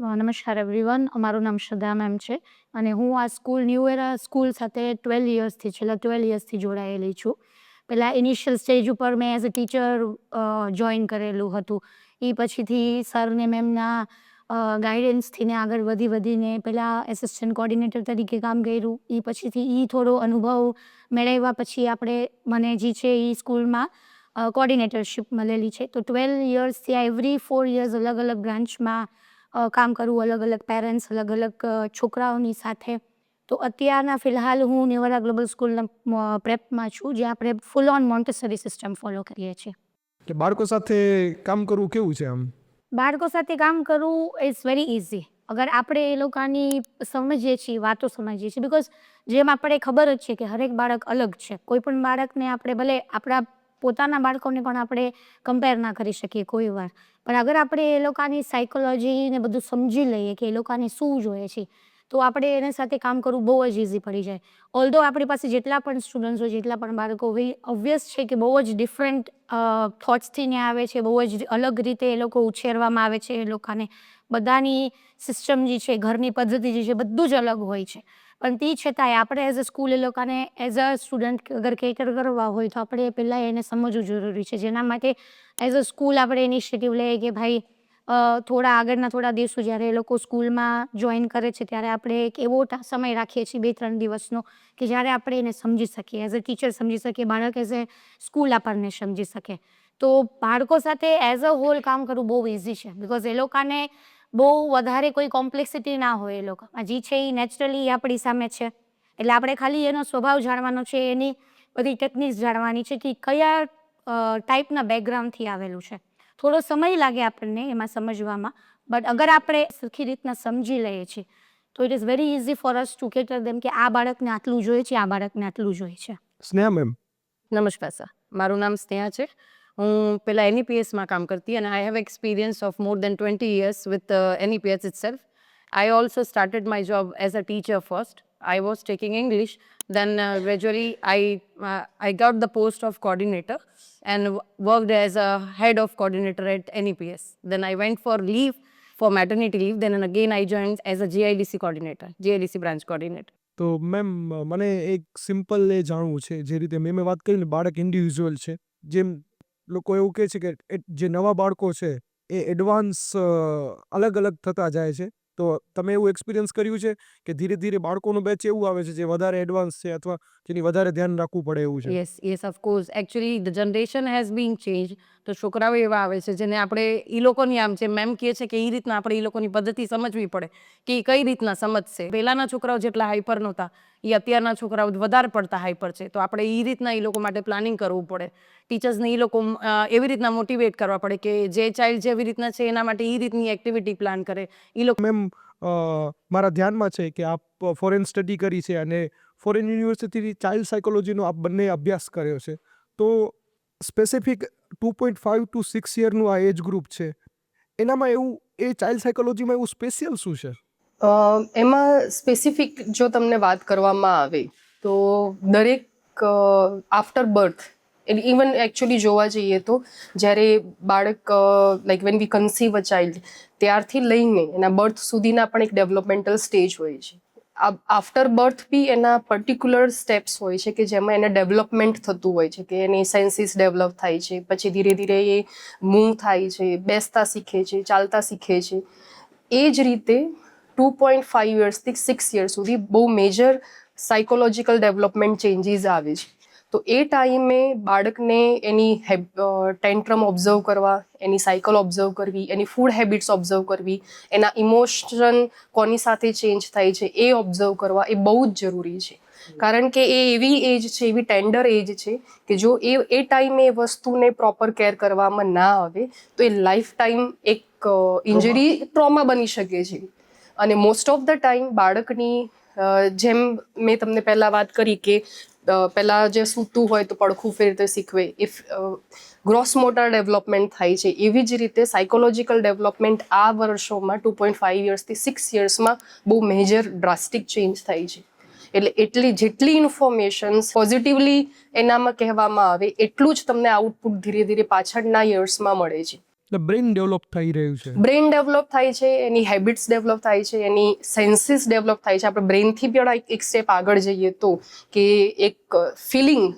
નમસ્કાર એવરીવન. અમારું નામ શ્રદ્ધા મેમ છે અને હું આ સ્કૂલ ન્યૂ એરા સ્કૂલ સાથે 12 યર્સથી છેલ્લા 12 યર્સથી જોડાયેલી છું. પહેલાં ઇનિશિયલ સ્ટેજ ઉપર મેં એઝ અ ટીચર જોઈન કરેલું હતું. એ પછીથી સર ને મેમના ગાઈડન્સથી ને આગળ વધીને પહેલાં એસિસ્ટન્ટ કોર્ડિનેટર તરીકે કામ કર્યું. એ પછીથી એ થોડો અનુભવ મેળવ્યા પછી મને જે છે એ સ્કૂલમાં કોર્ડિનેટરશીપ મળેલી છે. તો 12 યર્સથી આ એવરી 4 યર્સ અલગ અલગ બ્રાન્ચમાં કામ કરવું, અલગ અલગ પેરેન્ટ્સ, અલગ અલગ છોકરાઓની સાથે. તો અત્યારના ફિલહાલ હું ન્યૂ એરા ગ્લોબલ સ્કૂલના પ્રેપમાં છું, જ્યાં આપણે full on Montessori system follow કરીએ છીએ. કે બાળકો સાથે કામ કરવું કેવું છે આમ? બાળકો સાથે કામ કરવું ઇઝ વેરી ઇઝી અગર આપણે એ લોકોની સમજીએ છીએ, વાતો સમજીએ છીએ. બિકોઝ જેમ આપણે ખબર જ છે કે હરેક બાળક અલગ છે. કોઈ પણ બાળકને આપણે ભલે આપણા પોતાના બાળકોને પણ આપણે કમ્પેર ના કરી શકીએ કોઈ વાર, પણ અગર આપણે એ લોકોની સાયકોલોજી ને બધું સમજી લઈએ કે એ લોકોને શું જોઈએ છે, તો આપણે એની સાથે કામ કરવું બહુ જ ઇઝી પડી જાય. ઓલ્ધો આપણી પાસે જેટલા પણ સ્ટુડન્ટ્સ હોય, જેટલા પણ બાળકો હોય, ઓબ્વિયસ છે કે બહુ જ ડિફરન્ટ થોટ્સથી ને આવે છે, બહુ જ અલગ રીતે એ લોકો ઉછેરવામાં આવે છે. એ લોકોને બધાની સિસ્ટમ જે છે, ઘરની પદ્ધતિ જે છે, બધું જ અલગ હોય છે. પણ તે છતાંય આપણે એઝ અ સ્કૂલ એ લોકોને એઝ અ સ્ટુડન્ટ અગર કેટર કરવા હોય તો આપણે પહેલાં એને સમજવું જરૂરી છે. જેના માટે એઝ અ સ્કૂલ આપણે ઇનિશિયેટિવ લઈએ કે ભાઈ થોડા દિવસો જ્યારે એ લોકો સ્કૂલમાં જોઈન કરે છે ત્યારે આપણે એક એવો સમય રાખીએ છીએ 2-3 દિવસનો કે જ્યારે આપણે એને સમજી શકીએ, એઝ અ ટીચર સમજી શકીએ, બાળક એઝ એ સ્કૂલ આપણને સમજી શકે. તો બાળકો સાથે એઝ અ હોલ કામ કરવું બહુ ઇઝી છે. બિકોઝ એ લોકોને બહુ વધારે કોઈ કોમ્પ્લેક્સિટી ના હોય. એ લોકોમાં જે છે એ નેચરલી આપણી સામે છે. એટલે આપણે ખાલી એનો સ્વભાવ જાણવાનો છે, એની બધી ટેકનિક્સ જાણવાની છે કે કયા ટાઈપના બેકગ્રાઉન્ડથી આવેલું છે. થોડો સમય લાગે આપણને એમાં સમજવામાં, બટ અગર આપણે સરખી રીતના સમજી લઈએ છીએ તો it is very easy for us to cater them કે આ બાળકને આટલું જોઈએ છે, આ બાળકને આટલું જોઈએ છે. સ્નેહા મેમ. નમસ્કાર સર, મારું નામ સ્નેહા છે. હું પહેલાં એનઈપીએસમાં કામ કરતી અને I have experience of more than 20 years with NEPS itself. I also started my job as a teacher first. I was taking English. Then gradually I got the post of coordinator and worked as a head of coordinator at NEPS. Then I went for leave, for maternity leave. Then again I joined as a GIDC coordinator, GIDC branch coordinator. તો ma'am મને એક simple એ જાણવું છે, જે રીતે મેં વાત કરી ને બાળક ઇન્ડિવિજ્યુઅલ છે, જેમ લોકો એવું કહે છે કે જે નવા બાળકો છે એ એડવાન્સ અલગ અલગ થતા જાય છે. તો તમે એવું એક્સપિરિયન્સ કર્યું છે કે ધીરે ધીરે બાળકોનું બેચ એવું આવે છે જે વધારે એડવાન્સ છે અથવા જેની વધારે ધ્યાન રાખવું પડે એવું છે? Yes, of course. Actually, the generation has been changed. તો છોકરાઓ એવા આવે છે જેને આપણે એ લોકોની આમ છે મેમ કહે છે કે એ રીતના આપણે એ લોકોની પદ્ધતિ સમજવી પડે કે એ કઈ રીતના સમજશે. પહેલાંના છોકરાઓ જેટલા હાઈપર નહોતા, એ અત્યારના છોકરાઓ વધારે પડતા હાઈપર છે. તો આપણે એ રીતના એ લોકો માટે પ્લાનિંગ કરવું પડે. ટીચર્સને એ લોકો એવી રીતના મોટિવેટ કરવા પડે કે જે ચાઇલ્ડ જેવી રીતના છે એના માટે એ રીતની એક્ટિવિટી પ્લાન કરે. એ લોકો મેમ મારા ધ્યાનમાં છે કે આપ ફોરેન સ્ટડી કરી છે અને ફોરેન યુનિવર્સિટીની ચાઇલ્ડ સાયકોલોજીનો આપ બંને અભ્યાસ કર્યો છે. તો સ્પેસિફિક 2.5 to 6 યરનું આ એજ ગ્રુપ છે, એનામાં એવું એ ચાઇલ્ડ સાયકોલોજીમાં એવું સ્પેશિયલ શું છે? એમાં સ્પેસિફિક જો તમને વાત કરવામાં આવે તો દરેક આફ્ટર બર્થ, ઇવન એકચ્યુઅલી જોવા જઈએ તો જ્યારે બાળક like when we conceive a child, ત્યારથી લઈને એના બર્થ સુધીના પણ એક ડેવલપમેન્ટલ સ્ટેજ હોય છે. આફ્ટર બર્થ બી એના પર્ટિક્યુલર સ્ટેપ્સ હોય છે કે જેમાં એને ડેવલપમેન્ટ થતું હોય છે, કે એની સેન્સીસ ડેવલપ થાય છે, પછી ધીરે ધીરે એ મૂવ થાય છે, બેસતા શીખે છે, ચાલતા શીખે છે. એ જ રીતે 2.5 યર્સથી 6 યર્સ સુધી બહુ મેજર સાયકોલોજીકલ ડેવલપમેન્ટ ચેન્જીસ આવે છે. તો એ ટાઈમે બાળકને એની ટેન્ટ્રમ ઓબ્ઝર્વ કરવા, એની સાયકલ ઓબ્ઝર્વ કરવી, એની ફૂડ હેબિટ્સ ઓબ્ઝર્વ કરવી, એના ઇમોશન કોની સાથે ચેન્જ થાય છે એ ઓબ્ઝર્વ કરવા એ બહુ જ જરૂરી છે. કારણ કે એ એવી એજ છે, એવી ટેન્ડર એજ છે કે જો એ ટાઈમે એ વસ્તુને પ્રોપર કેર કરવામાં ના આવે તો એ લાઈફ ટાઈમ એક ઇન્જરી, ટ્રોમા બની શકે છે. અને મોસ્ટ ઓફ ધ ટાઈમ બાળકની જેમ મેં તમને પહેલાં વાત કરી કે પહેલાં જે સૂતું હોય તો પડખું ફેરતે શીખવે, ઇફ ગ્રોસ મોટર ડેવલપમેન્ટ થાય છે, એવી જ રીતે સાયકોલોજીકલ ડેવલપમેન્ટ આ વર્ષોમાં 2.5 યર્સથી 6 યર્સમાં બહુ મેજર ડ્રાસ્ટિક ચેન્જ થાય છે. એટલે જેટલી ઇન્ફોર્મેશન્સ પોઝિટિવલી એનામાં કહેવામાં આવે એટલું જ તમને આઉટપુટ ધીરે ધીરે પાછળના યર્સમાં મળે છે. એટલે બ્રેઇન ડેવલપ થઈ રહ્યું છે. બ્રેઇન ડેવલપ થાય છે, એની હેબિટ્સ ડેવલપ થાય છે, એની સેન્સીસ ડેવલપ થાય છે. આપણે બ્રેઇનથી પણ એક સ્ટેપ આગળ જઈએ તો કે એક ફિલિંગ,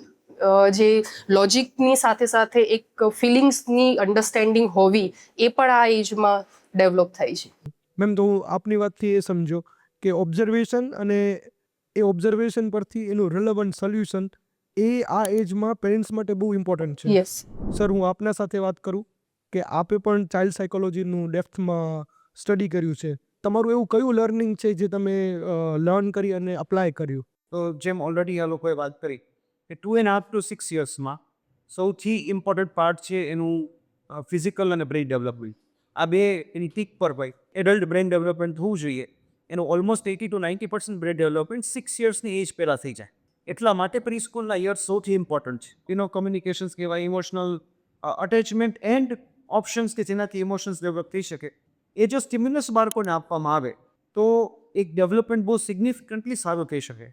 જે લોજિકની સાથે સાથે એક ફિલિંગ્સની અન્ડરસ્ટેન્ડિંગ હોવી, એ પણ આ એજમાં ડેવલપ થાય છે. મેમ, તો હું આપની વાતથી એ સમજો કે ઓબ્ઝર્વેશન અને એ ઓબ્ઝર્વેશન પરથી એનું રિલેવન્ટ સોલ્યુશન એ આ એજમાં પેરેન્ટ્સ માટે બહુ ઇમ્પોર્ટન્ટ છે. યસ. સર, હું આપના સાથે વાત કરું કે આપે પણ ચાઇલ્ડ સાયકોલોજીનું ડેપ્થમાં સ્ટડી કર્યું છે. તમારું એવું કયું લર્નિંગ છે જે તમે લર્ન કરી અને અપ્લાય કર્યું? તો જેમ ઓલરેડી આ લોકોએ વાત કરી કે 2.5 to 6 યર્સમાં સૌથી ઇમ્પોર્ટન્ટ પાર્ટ છે એનું ફિઝિકલ અને બ્રેઇન ડેવલપમેન્ટ. આ બે એની ટીક પર ભાઈ એડલ્ટ બ્રેઇન ડેવલપમેન્ટ થવું જોઈએ. એનું ઓલમોસ્ટ 80 to 90% બ્રેઇન ડેવલપમેન્ટ 6 યર્સની એજ પહેલાં થઈ જાય. એટલા માટે પ્રી સ્કૂલના યર્સ સૌથી ઇમ્પોર્ટન્ટ છે. એનો કમ્યુનિકેશન્સ કહેવાય, ઇમોશનલ અટેચમેન્ટ એન્ડ ઓપ્શન્સ કે જેનાથી ઇમોશન્સ ડેવલપ થઈ શકે. એ જો સ્ટિમ્યુલસ બાળકોને આપવામાં આવે તો એક ડેવલપમેન્ટ બહુ સિગ્નિફિકન્ટલી સારું થઈ શકે.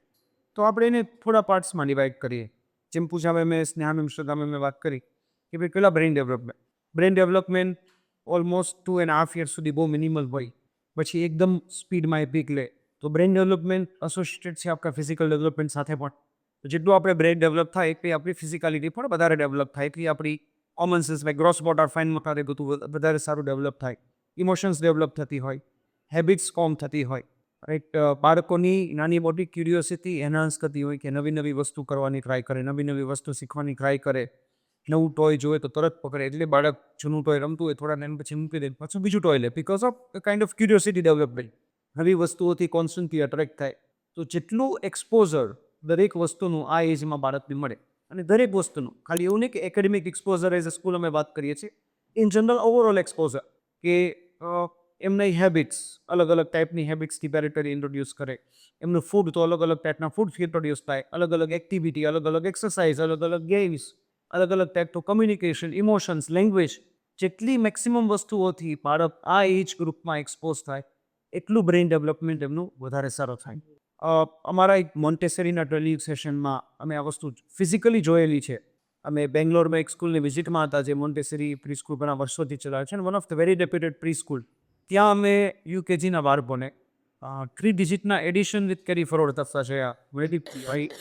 તો આપણે એને થોડા પાર્ટ્સમાં ડિવાઈડ કરીએ. જેમ પૂછા મેં સ્નેહા મેમ શ્રદ્ધા મેં વાત કરી કે ભાઈ પેલા બ્રેઇન ડેવલપમેન્ટ ઓલમોસ્ટ 2.5 યર્સ સુધી બહુ મિનિમલ હોય, પછી એકદમ સ્પીડમાં એ પીક લે. તો બ્રેઇન ડેવલપમેન્ટ એસોસિએટેડ છે આપણા ફિઝિકલ ડેવલપમેન્ટ સાથે પણ. તો જેટલું આપણે બ્રેઇન ડેવલપ થાય એટલી આપણી ફિઝિકાલિટી પણ વધારે ડેવલપ થાય, એટલી આપણી common sense like gross motor fine motor એ બધું વધારે સારું ડેવલપ થાય. ઇમોશન્સ ડેવલપ થતી હોય, હેબિટ્સ ફોર્મ થતી હોય, રાઈટ. બાળકોની નાની મોટી ક્યુરિયોસિટી એનહાન્સ કરતી હોય કે નવી નવી વસ્તુ કરવાની ટ્રાય કરે, નવી નવી વસ્તુ શીખવાની ટ્રાય કરે. નવું ટોય જોઈએ તો તરત પકડે, એટલે બાળક જૂનું ટોય રમતું હોય થોડા ટાઈમ પછી મૂકી દે, પાછું બીજું ટોય લે, because of kind of curiosity development. નવી વસ્તુઓથી કોન્સ્ટન્ટલી અટ્રેક્ટ થાય. તો જેટલું એક્સપોઝર દરેક વસ્તુનું આ એજમાં બાળકને મળે, અને દરેક વસ્તુનું, ખાલી એવું નહીં કે academic exposure as a school અમે વાત કરીએ છીએ, ઇન જનરલ ઓવરઓલ એક્સપોઝર કે એમની હેબિટ્સ, અલગ અલગ ટાઈપની હેબિટ્સથી પેરેન્ટરી ઇન્ટ્રોડ્યુસ કરે. એમનું ફૂડ તો અલગ અલગ ટાઈપના ફૂડથી ઇન્ટ્રોડ્યુસ થાય, અલગ અલગ એક્ટિવિટી, અલગ અલગ એક્સરસાઇઝ, અલગ અલગ ગેમ્સ, અલગ અલગ ટાઈપનું કમ્યુનિકેશન, ઇમોશન્સ, લેંગ્વેજ. જેટલી મેક્સિમમ વસ્તુઓથી બાળક આ એજ ગ્રુપમાં એક્સપોઝ થાય એટલું બ્રેઇન ડેવલપમેન્ટ એમનું વધારે સારું થાય. અમારા એક મોન્ટેસરીના ટ્રેનિંગ સેશનમાં અમે આ વસ્તુ ફિઝિકલી જોયેલી છે. અમે બેંગ્લોરમાં એક સ્કૂલની વિઝિટમાં હતા જે મોન્ટેસરી પ્રી સ્કૂલ ઘણા વર્ષોથી ચલાવે છે, અને one of the very reputed pre school. ત્યાં અમે યુકેજીના બાળકોને 3 ડિજિટના એડિશન વિથ કેરી ફોરવર્ડ તફતા છે વેરી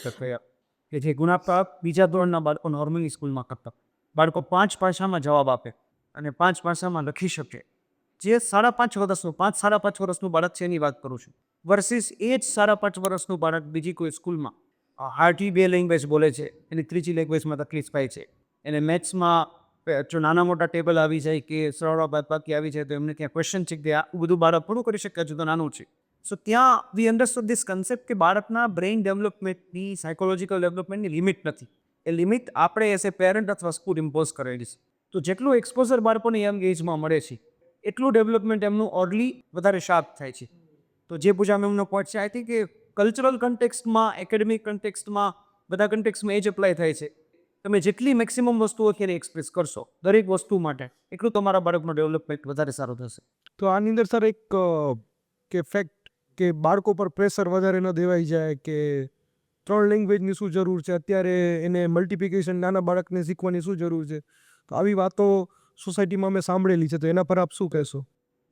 થયા કે જે ગુણાપ્રાપ્ત બીજા ધોરણના બાળકો નોર્મલી સ્કૂલમાં કરતા. બાળકો 5 ભાષામાં જવાબ આપે અને 5 ભાષામાં લખી શકે. જે 5.5 વર્ષનું 5.5 વર્ષનું બાળક છે એની વાત કરું છું, વર્સિસ એ જ 5.5 વર્ષનું બાળક બીજી કોઈ સ્કૂલમાં હાર્ડલી 2 લેંગ્વેજ બોલે છે, એની ત્રીજી લેંગ્વેજમાં તકલીફ થાય છે. એને મેથ્સમાં જો નાના મોટા ટેબલ આવી જાય કે સરવાળા બાદબાકી આવી જાય તો એમને ત્યાં ક્વેશ્ચન છે કે આ બધું બાળક પૂરું કરી શકે, હજુ તો નાનું છે. સો ત્યાં વી અન્ડરસ્ટુડ ધીસ કન્સેપ્ટ કે બાળકના બ્રેઇન ડેવલપમેન્ટની, સાયકોલોજીકલ ડેવલપમેન્ટની લિમિટ નથી. એ લિમિટ આપણે એઝ એ પેરેન્ટ અથવા સ્કૂલ ઇમ્પોઝ કરેલી છે. તો જેટલું એક્સપોઝર બાળકોને યંગ એજમાં મળે છે એટલું ડેવલપમેન્ટ એમનું ઓર્લી વધારે શાર્પ થાય છે. તો જે પૂજા એમનો પોઈન્ટ છે, આઈ થિંક કે કલ્ચરલ કન્ટેક્સ્ટમાં, એકેડેમિક કન્ટેક્સ્ટમાં, બધા કન્ટેક્સ્ટમાં એ જ એપ્લાય થાય છે. તમે જેટલી મેક્સિમમ વસ્તુઓ એને એક્સપ્રેસ કરશો દરેક વસ્તુ માટે, એટલું તમારા બાળકનું ડેવલપમેન્ટ વધારે સારું થશે. તો આની અંદર સર એક કે ફેક્ટ કે બાળકો પર પ્રેશર વધારે ન દેવાઈ જાય કે 3 લેંગ્વેજની શું જરૂર છે, અત્યારે એને મલ્ટિપ્લિકેશન નાના બાળકને શીખવાની શું જરૂર છે, તો આવી વાતો સોસાયટીમાં અમે સાંભળેલી છે, તો એના પર આપ શું કહેશો?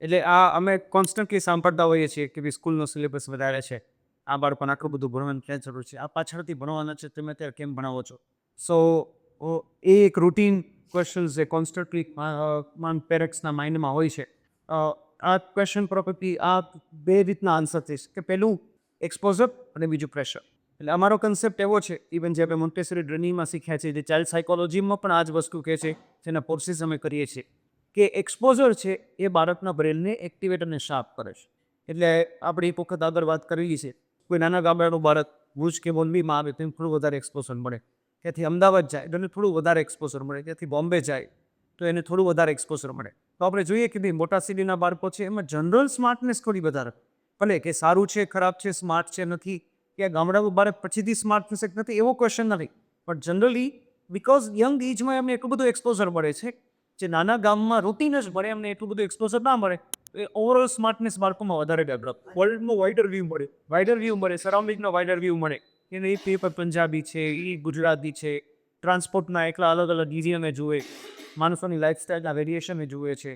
એટલે આ અમે કોન્સ્ટન્ટલી સાંભળતા હોઈએ છીએ કે ભાઈ સ્કૂલનો સિલેબસ વધારે છે, આ બાળકોને આટલું બધું ભણવાની ક્યાં જરૂર છે, આ પાછળથી ભણવાના છે, તમે અત્યારે કેમ ભણાવો છો? સો એ એક રૂટીન ક્વેશ્ચન્સ જે કોન્સ્ટન્ટલી પેરેન્ટ્સના માઇન્ડમાં હોય છે. આ ક્વેશ્ચન પ્રોપરટી આ 2 રીતના આન્સર થઈશ કે પહેલું એક્સપોઝર અને બીજું પ્રેશર. એટલે અમારો કન્સેપ્ટ એવો છે, ઇવન જે આપણે મોન્ટેસરી ટ્રેનિંગમાં શીખ્યા છે, જે ચાઇલ્ડ સાયકોલોજીમાં પણ આ જ વસ્તુ કહે છે, જેના કોર્સિસ અમે કરીએ છીએ, કે એક્સપોઝર છે એ બાળકના બ્રેનને એક્ટિવેટ અને શાર્પ કરે છે. એટલે આપણે એક વખત આગળ વાત કરેલી છે, કોઈ નાના ગામડાનું બાળક ભુજ કે મોરબીમાં આવે તો એને થોડું વધારે એક્સપોઝર મળે, ત્યાંથી અમદાવાદ જાય તો એને થોડું વધારે એક્સપોઝર મળે, ત્યાંથી બોમ્બે જાય તો એને થોડું વધારે એક્સપોઝર મળે. તો આપણે જોઈએ કે ભાઈ મોટા સિટીના બાળકો છે એમાં જનરલ સ્માર્ટનેસ થોડી વધારે, ભલે કે સારું છે, ખરાબ છે, સ્માર્ટ છે, નથી, કે ગામડાનું બાળક પછીથી સ્માર્ટ થશે નથી એવો ક્વેશ્ચન નથી, પણ જનરલી બિકોઝ યંગ એજમાં એમને એટલું બધું એક્સપોઝર મળે છે જે નાના ગામમાં રૂટીન જ મળે, એમને એટલું બધું એક્સપોઝર ના મળે, એ ઓવરઓલ સ્માર્ટનેસ બાળકોમાં વધારે ડેવલપ, વર્લ્ડનો વાઇડર વ્યૂ મળે, સરાઉન્ડિંગનો વાઇડર વ્યૂ મળે. એને એ પેપર પંજાબી છે, એ ગુજરાતી છે, ટ્રાન્સપોર્ટના એકલા અલગ અલગ ઇડિયમે જુએ, માણસોની લાઈફસ્ટાઈલના વેરિએશન એ જુએ છે.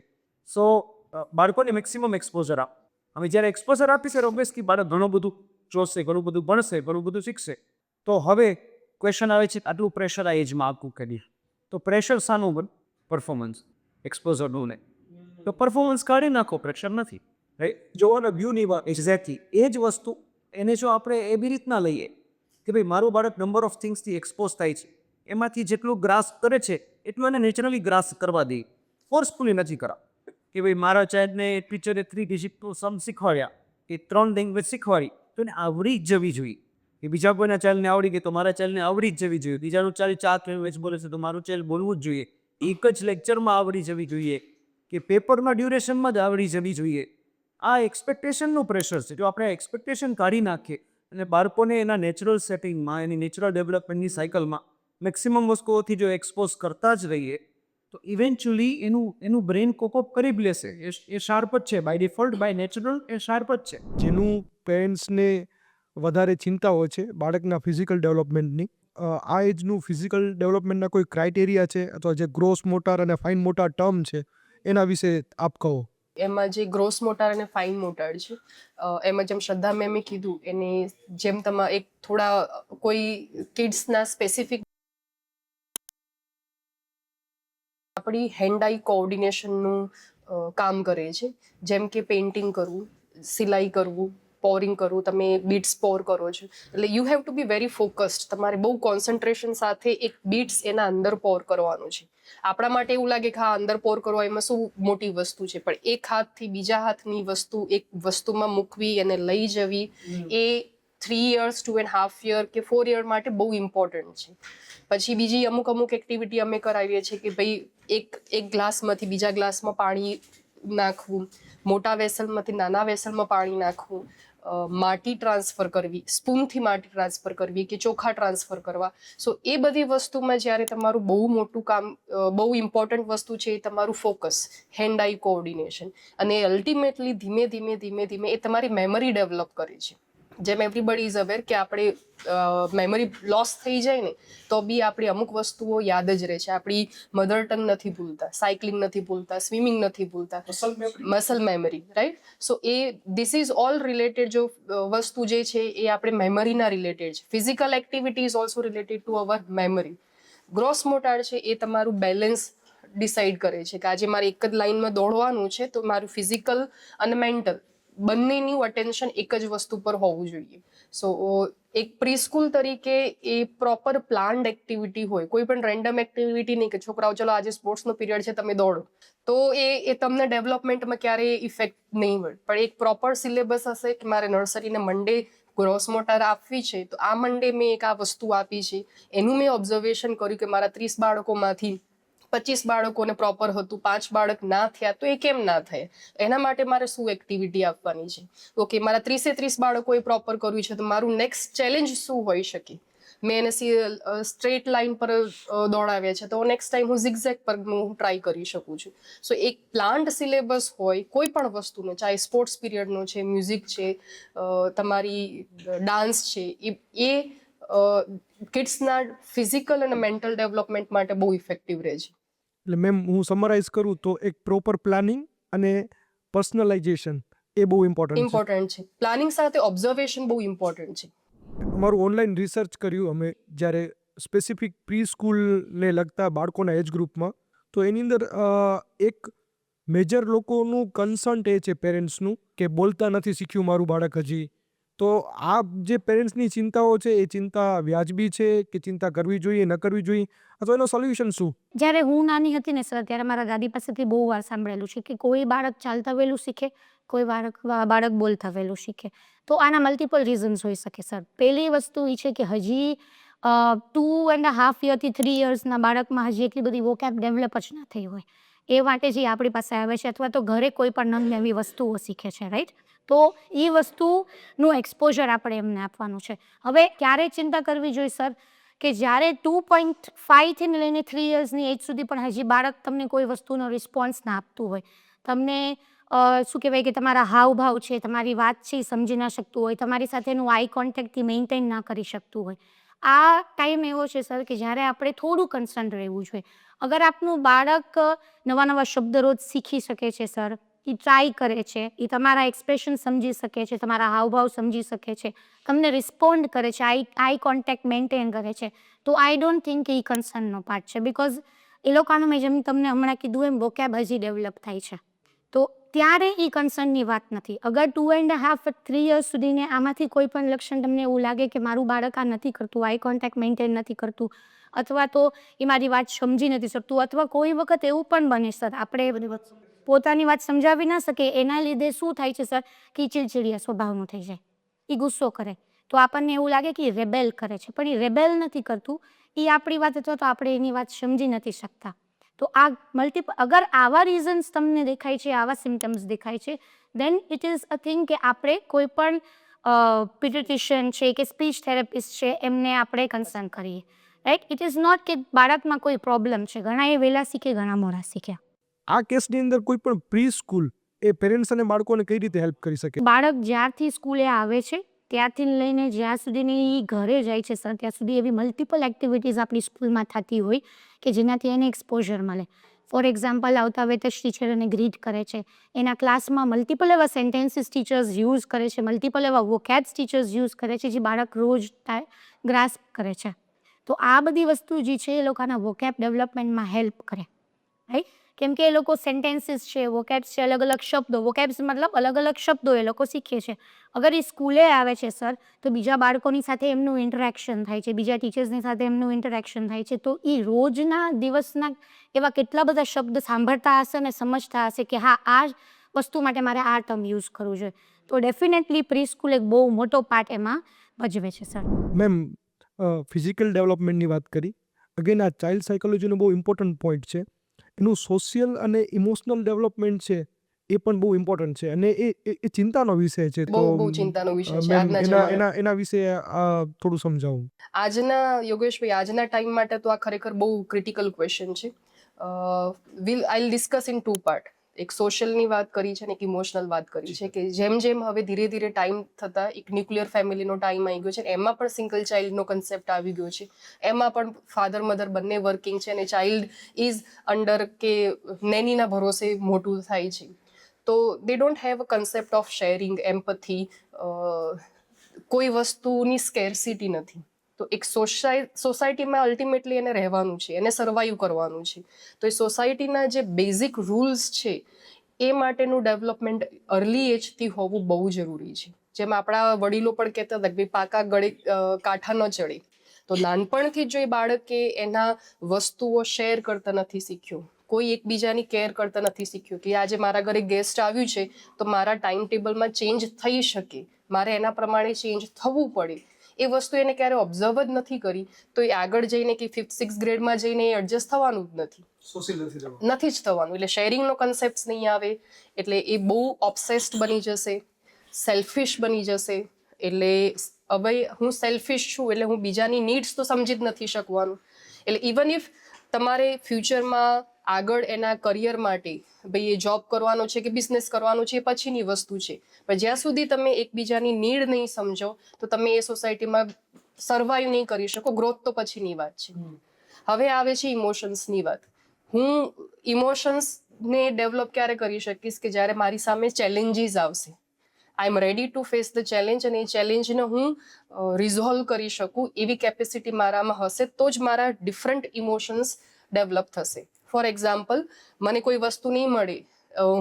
સો બાળકોને મેક્સિમમ એક્સપોઝર આપ. અમે જ્યારે એક્સપોઝર આપીએ ત્યારે ઓબ્વિયસલી બાળક ઘણું બધું જોશે, ઘણું બધું ભણશે, ઘણું બધું શીખશે. તો હવે ક્વેશ્ચન આવે છે આટલું પ્રેશર આ એજમાં આપવું કરીએ તો પ્રેશર શાનું બન? પરફોર્મન્સ, એક્સપોઝરનું નહીં. તો પરફોર્મન્સ કાઢી નાખો, પ્રેશર નથી. જોવાનો વ્યૂ નહીં વાત. એક્ઝેક્ટલી એ જ વસ્તુ એને જો આપણે એવી રીતના લઈએ કે ભાઈ મારું બાળક નંબર ઓફ થિંગ્સથી એક્સપોઝ થાય છે, એમાંથી જેટલું ગ્રાસ કરે છે એટલું એને નેચરલી ગ્રાસ કરવા દઈએ, ફોર્સફુલી નથી કરા. કે ભાઈ મારા ચાઇલ્ડને ટીચરે 3 ડિજિટનું સમ શીખવાડ્યા કે 3 લેંગ્વેજ શીખવાડી તો એને આવડી જ જવી જોઈએ. કે બીજા કોઈના ચાઇલ્ડને આવડી ગઈ તો મારા ચાઇલ્ડને આવડી જ જવી જોઈએ. બીજાનું ચાઇલ્ડ 4 લેંગ્વેજ બોલે છે તો મારું ચાઇલ્ડ બોલવું જ જોઈએ. એક જ લેક્ચરમાં આવડી જવી જોઈએ કે પેપરના ડ્યુરેશનમાં જ આવડી જવી જોઈએ. આ એક્સપેક્ટેશનનું પ્રેશર છે. જો આપણે એક્સપેક્ટેશન કાઢી નાખીએ અને બાળકોને એના નેચરલ સેટિંગમાં, એની નેચરલ ડેવલપમેન્ટની સાયકલમાં મેક્સિમમ વસ્તુઓથી જો એક્સપોઝ કરતા જ રહીએ તો ઇવેન્ચ્યુઅલી એનું બ્રેન કોપઅપ કરી જ લેશે. એ શાર્પ જ છે, બાય ડિફોલ્ટ, બાય નેચરલ એ શાર્પ જ છે. જેનું પેરેન્ટ્સને વધારે ચિંતા હોય છે બાળકના ફિઝિકલ ડેવલપમેન્ટની, આ એજનું ફિઝિકલ ડેવલપમેન્ટના કોઈ ક્રાઇટેરિયા છે અથવા જે ગ્રોસ મોટર અને ફાઇન મોટર ટર્મ છે એના વિશે આપ કહો. એમાં જે ગ્રોસ મોટર અને ફાઇન મોટર છે, એમાં જેમ શ્રદ્ધા મેમે કીધું એની જેમ એક થોડા કોઈ કિડ્સના સ્પેસિફિક આપણી હેન્ડ આઈ કોઓર્ડિનેશનનું કામ કરે છે. જેમ કે પેઇન્ટિંગ કરવું, સિલાઈ કરવું, પોરિંગ કરવું, તમે બીટ્સ પોર કરો છો એટલે you have to be very focused. તમારે બહુ કોન્સન્ટ્રેશન સાથે એક બીટ્સ એના અંદર પોર કરવાનું છે. આપણા માટે એવું લાગે કે હા અંદર પોર કરવા એમાં શું મોટી વસ્તુ છે, પણ એક હાથથી બીજા હાથની વસ્તુ એક વસ્તુમાં મૂકવી અને લઈ જવી એ 3 years, 2.5 years કે 4 years માટે બહુ ઇમ્પોર્ટન્ટ છે. પછી બીજી અમુક એક્ટિવિટી અમે કરાવીએ છીએ કે ભાઈ એક ગ્લાસમાંથી બીજા ગ્લાસમાં પાણી નાખવું, મોટા વેસલમાંથી નાના વેસલમાં પાણી નાખવું, માટી ટ્રાન્સફર કરવી, સ્પૂનથી માટી ટ્રાન્સફર કરવી કે ચોખા ટ્રાન્સફર કરવા. સો એ બધી વસ્તુમાં જ્યારે તમારું બહુ મોટું કામ, બહુ ઇમ્પોર્ટન્ટ વસ્તુ છે એ તમારું ફોકસ, હેન્ડ આઈ કોઓર્ડિનેશન, અને અલ્ટિમેટલી ધીમે ધીમે એ તમારી મેમરી ડેવલપ કરે છે. જેમ એવરીબડી ઇઝ અવેર કે આપણે મેમરી લોસ થઈ જાય ને તો બી આપણી અમુક વસ્તુઓ યાદ જ રહે છે. આપણી મધર ટંગ નથી ભૂલતા, સાયકલિંગ નથી ભૂલતા, સ્વિમિંગ નથી ભૂલતા, muscle memory, right? So this is all related. જો વસ્તુ જે છે એ આપણે મેમરીના રિલેટેડ છે. Physical activity is also related to our memory. Gross motor છે એ તમારું બેલેન્સ ડિસાઈડ કરે છે કે આજે મારે એક જ લાઇનમાં દોડવાનું છે તો મારું ફિઝિકલ અને મેન્ટલ બંનેનું અટેન્શન એક જ વસ્તુ પર હોવું જોઈએ. સો એક પ્રીસ્કૂલ તરીકે એ પ્રોપર પ્લાન્ડ એક્ટિવિટી હોય, કોઈ પણ રેન્ડમ એક્ટિવિટી નહીં કે છોકરાઓ ચલો આજે સ્પોર્ટ્સનો પીરિયડ છે તમે દોડો, તો એ તમને ડેવલપમેન્ટમાં ક્યારેય ઇફેક્ટ નહીં મળે. પણ એક પ્રોપર સિલેબસ હશે કે મારે નર્સરીને મંડે ગ્રોસ મોટર આપવી છે તો આ મંડે મેં એક આ વસ્તુ આપી છે, એનું મેં ઓબ્ઝર્વેશન કર્યું કે મારા 30 બાળકોમાંથી 25 બાળકોને પ્રોપર હતું, 5 બાળક ના થયા તો એ કેમ ના થાય, એના માટે મારે શું એક્ટિવિટી આપવાની છે. ઓકે, મારા 30 બાળકોએ પ્રોપર કર્યું છે તો મારું નેક્સ્ટ ચેલેન્જ શું હોઈ શકે. મેં એને સ્ટ્રેટ લાઇન પર દોડાવ્યા છે તો નેક્સ્ટ ટાઈમ હું ઝિગઝેગ પર હું ટ્રાય કરી શકું છું. સો એક પ્લાન્ડ સિલેબસ હોય કોઈ પણ વસ્તુનો, ચાહે સ્પોર્ટ્સ પીરિયડનો છે, મ્યુઝિક છે, તમારી ડાન્સ છે, એ કિડ્સના ફિઝિકલ અને મેન્ટલ ડેવલપમેન્ટ માટે બહુ ઇફેક્ટિવ રહે છે. એટલે મેમ હું સમરાઇઝ કરું તો એક પ્રોપર પ્લાનિંગ અને પર્સનલાઇઝેશન એ બહુ ઇમ્પોર્ટન્ટ છે. પ્લાનિંગ સાથે ઓબ્ઝર્વેશન બહુ ઇમ્પોર્ટન્ટ છે. અમારું ઓનલાઈન રિસર્ચ કર્યું અમે જ્યારે સ્પેસિફિક પ્રી સ્કૂલને લગતા બાળકોના એજ ગ્રુપમાં, તો એની અંદર એક મેજર લોકોનું કન્સર્ન એ છે પેરેન્ટ્સનું કે બોલતા નથી શીખ્યું મારું બાળક હજી. તો આ જે પેરેન્ટ્સની ચિંતાઓ છે એ ચિંતા વ્યાજબી છે કે ચિંતા કરવી જોઈએ, ન કરવી જોઈએ, અથવા એનો સોલ્યુશન શું? જ્યારે હું નાની હતી ને સર, ત્યારે મારા દાદી પાસેથી બહુ વાર સાંભળેલું છે કે કોઈ બાળક ચાલતા વહેલું શીખે, કોઈ બાળક બોલતા વહેલું શીખે. તો આના મલ્ટિપલ રીઝન્સ હોઈ શકે સર. પહેલી વસ્તુ એ છે કે હજી 2.5 year થી 3 yearsના બાળકમાં હજી એટલી બધી વોકેબ ડેવલપ જ ના થઈ હોય. એ માટે જે આપણી પાસે આવે છે અથવા તો ઘરે કોઈ પણ નવી વસ્તુઓ શીખે છે, રાઈટ? તો એ વસ્તુનું એક્સપોઝર આપણે એમને આપવાનું છે. હવે ક્યારે ચિંતા કરવી જોઈએ સર કે જ્યારે 2.5 થી લઈને 3 yearsની એજ સુધી પણ હજી બાળક તમને કોઈ વસ્તુનો રિસ્પોન્સ ના આપતું હોય, તમને શું કહેવાય કે તમારા હાવભાવ છે, તમારી વાત છે એ સમજી ના શકતું હોય, તમારી સાથેનું આઈ કોન્ટેક્ટથી મેન્ટેન ના કરી શકતું હોય, આ ટાઈમ એવો છે સર કે જ્યારે આપણે થોડું કન્સર્ન રહેવું જોઈએ. અગર આપનું બાળક નવા નવા શબ્દ રોજ શીખી શકે છે સર, એ ટ્રાય કરે છે, એ તમારા એક્સપ્રેશન સમજી શકે છે, તમારા હાવભાવ સમજી શકે છે, તમને રિસ્પોન્ડ કરે છે, આઈ કોન્ટેક્ટ મેન્ટેન કરે છે, તો આઈ ડોન્ટ થિંક એ કન્સર્નનો પાર્ટ છે. બિકોઝ એ લોકોનું મેં જેમ તમને હમણાં કીધું એમ વોકેબ હજી ડેવલપ થાય છે, તો ત્યારે એ કન્સર્નની વાત નથી. અગર 2.5 3 યર્સ સુધીને આમાંથી કોઈ પણ લક્ષણ તમને એવું લાગે કે મારું બાળક આ નથી કરતું, આઈ કોન્ટેક્ટ મેન્ટેન નથી કરતું, અથવા તો એ મારી વાત સમજી નથી શકતું, અથવા કોઈ વખત એવું પણ બને સર આપણે પોતાની વાત સમજાવી ના શકે, એના લીધે શું થાય છે સર કે ચીડચીડિયા સ્વભાવનું થઈ જાય, એ ગુસ્સો કરે, તો આપણને એવું લાગે કે એ રેબેલ કરે છે, પણ એ રેબેલ નથી કરતું, એ આપણી વાત અથવા તો આપણે એની વાત સમજી નથી શકતા. તો આ અગર આવા રીઝન્સ તમને દેખાય છે, આવા સિમ્ટમ્સ દેખાય છે, then it is a thing કે આપણે કોઈ પણ પીડિયાટ્રિશિયન છે કે સ્પીચ થેરાપિસ્ટ છે એમને આપણે કન્સર્ન કરીએ, રાઈટ. ઇટ ઇઝ નોટ કે બાળકમાં કોઈ પ્રોબ્લેમ છે, ઘણા એ વહેલા શીખે, ઘણા મોડા શીખ્યા. આ કેસની અંદર કોઈ પણ પ્રી સ્કૂલ એ પેરેન્ટ્સ અને બાળકોને કઈ રીતે હેલ્પ કરી શકે? બાળક જ્યારથી સ્કૂલે આવે છે ત્યારથી લઈને જ્યાં સુધીની ઈ ઘરે જાય છે સર, ત્યાં સુધી એવી મલ્ટિપલ એક્ટિવિટીઝ આપણી સ્કૂલમાં થતી હોય કે જેનાથી એને એક્સપોઝર મળે. ફોર એક્ઝામ્પલ, આવતા વેત જ ટીચર એને ગ્રીટ કરે છે, એના ક્લાસમાં મલ્ટિપલ એવા સેન્ટેન્સીસ ટીચર્સ યુઝ કરે છે, મલ્ટિપલ એવા વોકેબ્સ ટીચર્સ યુઝ કરે છે જે બાળક રોજ ગ્રાસ્પ કરે છે. તો આ બધી વસ્તુ જે છે એ લોકોના વોકેબ ડેવલપમેન્ટમાં હેલ્પ કરે, રાઈટ. કેમ કે એ લોકો સેન્ટેન્સીસ છે, વોકેબ્સ છે, અલગ અલગ શબ્દો, વોકેબ્સ મતલબ અલગ અલગ શબ્દો એ લોકો શીખે છે. અગર એ સ્કૂલે આવે છે સર, તો બીજા બાળકોની સાથે એમનું ઇન્ટરેક્શન થાય છે, બીજા ટીચર્સની સાથે એમનું ઇન્ટરેક્શન થાય છે, તો એ રોજના દિવસના એવા કેટલા બધા શબ્દ સાંભળતા હશે ને સમજતા હશે કે હા, આ વસ્તુ માટે મારે આ ટર્મ યુઝ કરવું જોઈએ. તો ડેફિનેટલી પ્રી સ્કૂલ એક બહુ મોટો પાર્ટ એમાં ભજવે છે સર. મેમ, ફિઝિકલ ડેવલપમેન્ટની વાત કરી, અગેન આ ચાઇલ્ડ સાયકોલોજીનો બહુ ઇમ્પોર્ટન્ટ પોઈન્ટ છે. એનું સોશિયલ અને ઇમોશનલ ડેવલપમેન્ટ છે એ પણ બહુ ઇમ્પોર્ટન્ટ છે, અને એ ચિંતાનો વિષય છે. બહુ તો બહુ ચિંતાનો વિષય છે મેમ, આજના એના જમાનામાં. એના એના વિશે થોડું સમજાવું. યોગેશભાઈ, આજના ટાઈમ માટે તો આ ખરેખર બહુ ક્રિટિકલ ક્વેશ્ચન છે. આઈ ડિસ્કસ ઇન 2 પાર્ટ. એક સોશિયલની વાત કરી છે અને એક ઇમોશનલ વાત કરી છે કે જેમ જેમ હવે ધીરે ધીરે ટાઈમ થતા એક ન્યુક્લિયર ફેમિલીનો ટાઈમ આવી ગયો છે, એમાં પણ સિંગલ ચાઇલ્ડનો કન્સેપ્ટ આવી ગયો છે, એમાં પણ ફાધર મધર બંને વર્કિંગ છે અને ચાઇલ્ડ ઇઝ અંડર કે નેનીના ભરોસે મોટું થાય છે. તો they don't have a concept of sharing, empathy, કોઈ વસ્તુની સ્કેરસિટી નથી. તો એક સોસાયટીમાં અલ્ટિમેટલી એને રહેવાનું છે, એને સર્વાઈવ કરવાનું છે. તો એ સોસાયટીના જે બેઝિક રૂલ્સ છે એ માટેનું ડેવલપમેન્ટ અર્લી એજથી હોવું બહુ જરૂરી છે. જેમ આપણા વડીલો પણ કહેતા હતા કે પાકા ગળે કાંઠા ન ચડે. તો નાનપણથી જો એ બાળકે એના વસ્તુઓ શેર કરતા નથી શીખ્યો, કોઈ એકબીજાની કેર કરતા નથી શીખ્યું કે આજે મારા ઘરે ગેસ્ટ આવ્યું છે તો મારા ટાઈમ ટેબલમાં ચેન્જ થઈ શકે, મારે એના પ્રમાણે ચેન્જ થવું પડે, એ વસ્તુ એને ક્યારે ઓબ્ઝર્વ જ નથી કરી, તો એ આગળ જઈને કે 5th 6th ગ્રેડમાં જઈને એ એડજસ્ટ થવાનું જ નથી, નથી જ થવાનું. એટલે શેરિંગનો કન્સેપ્ટ નહીં આવે, એટલે એ બહુ ઓબ્સેસ્ડ બની જશે, સેલ્ફિશ બની જશે. એટલે હવે હું સેલ્ફિશ છું એટલે હું બીજાની નીડ્સ તો સમજી જ નથી શકવાનું. એટલે ઇવન ઇફ તમારે ફ્યુચરમાં આગળ એના કરિયર માટે ભાઈ એ જોબ કરવાનો છે કે બિઝનેસ કરવાનો છે એ પછીની વસ્તુ છે, પણ જ્યાં સુધી તમે એકબીજાની નીડ નહીં સમજો તો તમે એ સોસાયટીમાં સર્વાઈવ નહીં કરી શકો. ગ્રોથ તો પછીની વાત છે. હવે આવે છે ઇમોશન્સની વાત. હું ઇમોશન્સને ડેવલપ ક્યારે કરી શકીશ કે જ્યારે મારી સામે ચેલેન્જીસ આવશે, I am ready to face the challenge, અને એ ચેલેન્જને હું રિઝોલ્વ કરી શકું એવી કેપેસિટી મારામાં હશે તો જ મારા ડિફરન્ટ ઇમોશન્સ ડેવલપ થશે. ફોર એક્ઝામ્પલ, મને કોઈ વસ્તુ નહીં મળે,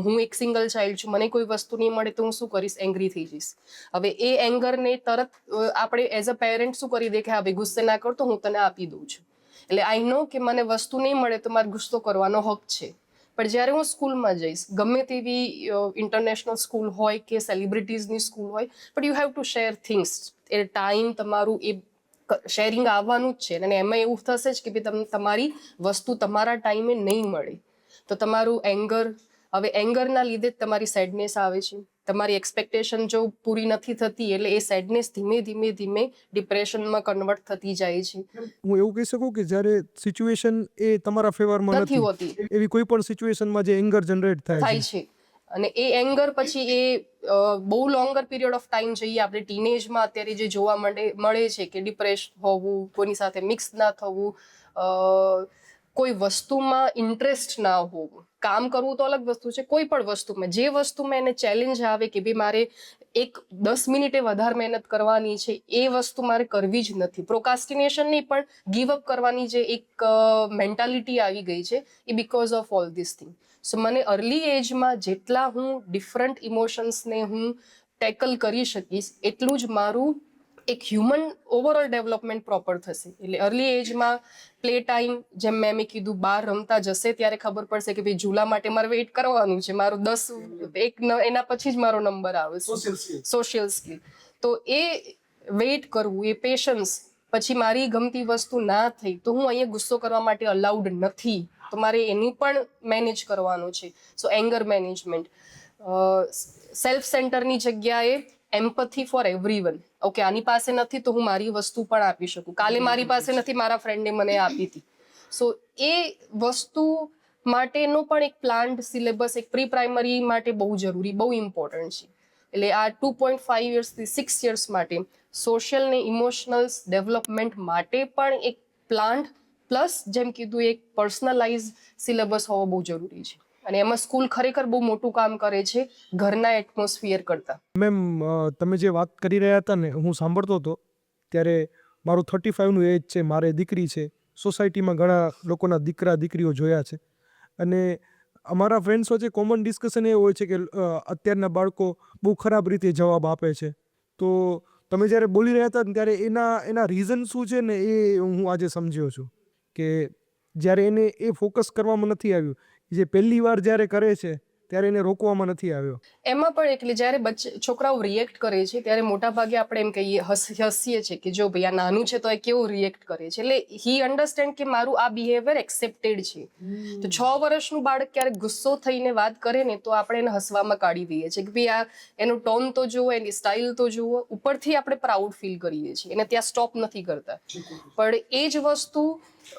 હું એક સિંગલ ચાઇલ્ડ છું, મને કોઈ વસ્તુ નહીં મળે તો હું શું કરીશ? એંગ્રી થઈ જઈશ. હવે એ એંગરને તરત આપણે એઝ અ પેરેન્ટ શું કરી દે કે હા ભાઈ ગુસ્સે ના કરતો, હું તને આપી દઉં છું. એટલે આઈ નો કે મને વસ્તુ નહીં મળે તો મારે ગુસ્સો કરવાનો હક છે. પણ જ્યારે હું સ્કૂલમાં જઈશ, ગમે તેવી ઇન્ટરનેશનલ સ્કૂલ હોય કે સેલિબ્રિટીઝની સ્કૂલ હોય, but you have to share things. A time તમારું એ શેરિંગ આવવાનું જ છે, અને એમાં એવું થશે જ કે ભાઈ તમારી વસ્તુ તમારા ટાઈમે નહીં મળે તો તમારું એંગર, હવે એંગરના લીધે જ તમારી સેડનેસ આવે છે. તમારી એક્સપેક્ટેશન જો પૂરી નથી થતી એટલે એ સેડનેસ ધીમે ધીમે ધીમે ડિપ્રેશનમાં કન્વર્ટ થતી જાય છે. હું એવું કહી શકું કે જ્યારે સિચ્યુએશન એ તમારા ફેવરમાં નથી નથી, હોતી એવી કોઈ પણ સિચ્યુએશનમાં જે એંગર જનરેટ થાય થાય છે. છે. અને એ એંગર પછી એ બહુ લોંગર પીરિયડ ઓફ ટાઈમ જઈએ આપણે ટીનેજમાં અત્યારે જે જોવા મળે છે કે ડિપ્રેસ હોવું, કોઈની સાથે મિક્સ ના થવું, કોઈ વસ્તુમાં ઇન્ટરેસ્ટ ના હોવું. કામ કરવું તો અલગ વસ્તુ છે, કોઈ પણ વસ્તુમાં જે વસ્તુમાં એને ચેલેન્જ આવે કે ભાઈ મારે 10 મિનિટે વધારે મહેનત કરવાની છે, એ વસ્તુ મારે કરવી જ નથી. પ્રોકાસ્ટિનેશન નહીં પણ ગીવ અપ કરવાની જે એક મેન્ટાલિટી આવી ગઈ છે એ because of all this thing. So મને અર્લી એજમાં જેટલા હું ડિફરન્ટ ઇમોશન્સને હું ટેકલ કરી શકીશ એટલું જ મારું એક હ્યુમન ઓવરઓલ ડેવલપમેન્ટ પ્રોપર થશે. એટલે અર્લી એજમાં પ્લે ટાઈમ, જેમ મેં કીધું, બહાર રમતા જશે ત્યારે ખબર પડશે કે ભાઈ ઝૂલા માટે મારે વેઇટ કરવાનું છે, મારું 10 એના પછી જ મારો નંબર આવે છે. Social skill. તો એ વેઇટ કરવું, એ પેશન્સ, પછી મારી ગમતી વસ્તુ ના થઈ તો હું અહીંયા ગુસ્સો કરવા માટે અલાઉડ નથી, તો મારે એની પણ મેનેજ કરવાનું છે. સો એંગર મેનેજમેન્ટ, સેલ્ફ સેન્ટરની જગ્યાએ એમ્પથી ફોર એવરીવન. ઓકે, આની પાસે નથી તો હું મારી વસ્તુ પણ આપી શકું. કાલે મારી પાસે નથી, મારા ફ્રેન્ડે મને આપી હતી. સો એ વસ્તુ માટેનો પણ એક પ્લાન્ડ સિલેબસ એક પ્રી પ્રાઇમરી માટે બહુ જરૂરી, બહુ ઇમ્પોર્ટન્ટ છે. એટલે આ 2.5 yearsથી 6 years માટે સોશિયલ ને ઇમોશનલ ડેવલપમેન્ટ માટે પણ એક પ્લાન્ડ પ્લસ જેમ કીધું એક પર્સનલાઇઝ સિલેબસ હોવો બહુ જરૂરી છે. અને એમાં સ્કૂલ ખરેખર બહુ મોટું કામ કરે છે ઘરના એટમોસ્ફિયર કરતાં. મેમ, તમે જે વાત કરી રહ્યા હતા ને, હું સાંભળતો હતો ત્યારે મારું 35નું એજ છે, મારે દીકરી છે, સોસાયટીમાં ઘણા લોકોના દીકરા દીકરીઓ જોયા છે, અને અમારા ફ્રેન્ડ્સ વચ્ચે કોમન ડિસ્કશન એ હોય છે કે અત્યારના બાળકો બહુ ખરાબ રીતે જવાબ આપે છે. તો તમે જ્યારે બોલી રહ્યા હતા ને ત્યારે એના રીઝન શું છે ને એ હું આજે સમજ્યો છું કે જ્યારે એને એ ફોકસ કરવામાં નથી આવ્યું, જે પહેલી વાર જ્યારે કરે છે ત્યારે એને રોકવામાં નથી આવ્યો. એમાં પણ એટલે જ્યારે છોકરાઓ રિએક્ટ કરે છે ત્યારે મોટા ભાગે આપણે એમ કહીએ, હસીએ છીએ કે જો ભાઈ આ નાનું છે તો એ કેવું રિએક્ટ કરે છે. એટલે હી અન્ડરસ્ટેન્ડ કે મારું આ બિહેવિયર એક્સેપ્ટેડ છે. તો 6 વર્ષનું બાળક ક્યારેક ગુસ્સો થઈને વાત કરે ને તો આપણે એને હસવામાં કાઢી દઈએ છીએ કે ભાઈ આ એનો ટોન તો જુઓ, એની સ્ટાઇલ તો જુઓ. ઉપરથી આપણે પ્રાઉડ ફીલ કરીએ છીએ, એને ત્યાં સ્ટોપ નથી કરતા. પણ એ જ વસ્તુ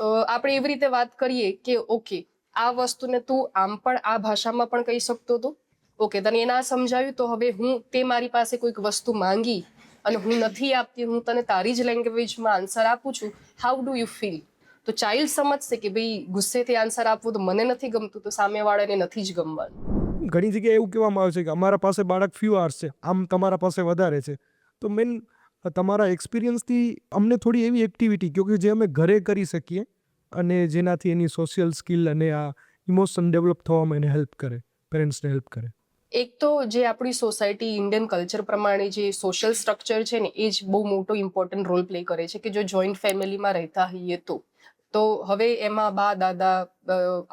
આપણે એવી રીતે વાત કરીએ કે ઓકે, આ વસ્તુને તું આમ પણ આ ભાષામાં પણ કહી શકતો હતો, ઓકે તને એ ના સમજાવ્યું તો હવે તે મારી પાસે કોઈક વસ્તુ માંગી અને હું નથી આપતી, હું તને તારી જ લેંગ્વેજમાં આન્સર આપું છું, હાઉ ડુ યુ ફીલ? તો ચાઇલ્ડ સમજશે કે ભાઈ ગુસ્સેથી આન્સર આપવું તો મને નથી ગમતું, તો સામેવાળાને નથી જ ગમવાનું. ઘણી જગ્યાએ એવું કહેવામાં આવે છે કે અમારા પાસે બાળક ફ્યુ આર્સ છે, આમ તમારા પાસે વધારે છે. તો મેન તમારા એક્સપિરિયન્સથી અમને થોડી એવી એક્ટિવિટી કહો કે જે અમે ઘરે કરી શકીએ અને જેનાથી એની સોશિયલ સ્કિલ અને આ ઇમોશન ડેવલપ થવામાં એને હેલ્પ કરે, પેરેન્ટ્સને હેલ્પ કરે. એક તો જે આપણી સોસાયટી ઇન્ડિયન કલ્ચર પ્રમાણે જે સોશિયલ સ્ટ્રક્ચર છે ને એ જ બહુ મોટો ઇમ્પોર્ટન્ટ રોલ પ્લે કરે છે કે જો જોઈન્ટ ફેમિલીમાં રહેતા હોઈએ તો હવે એમાં બા દાદા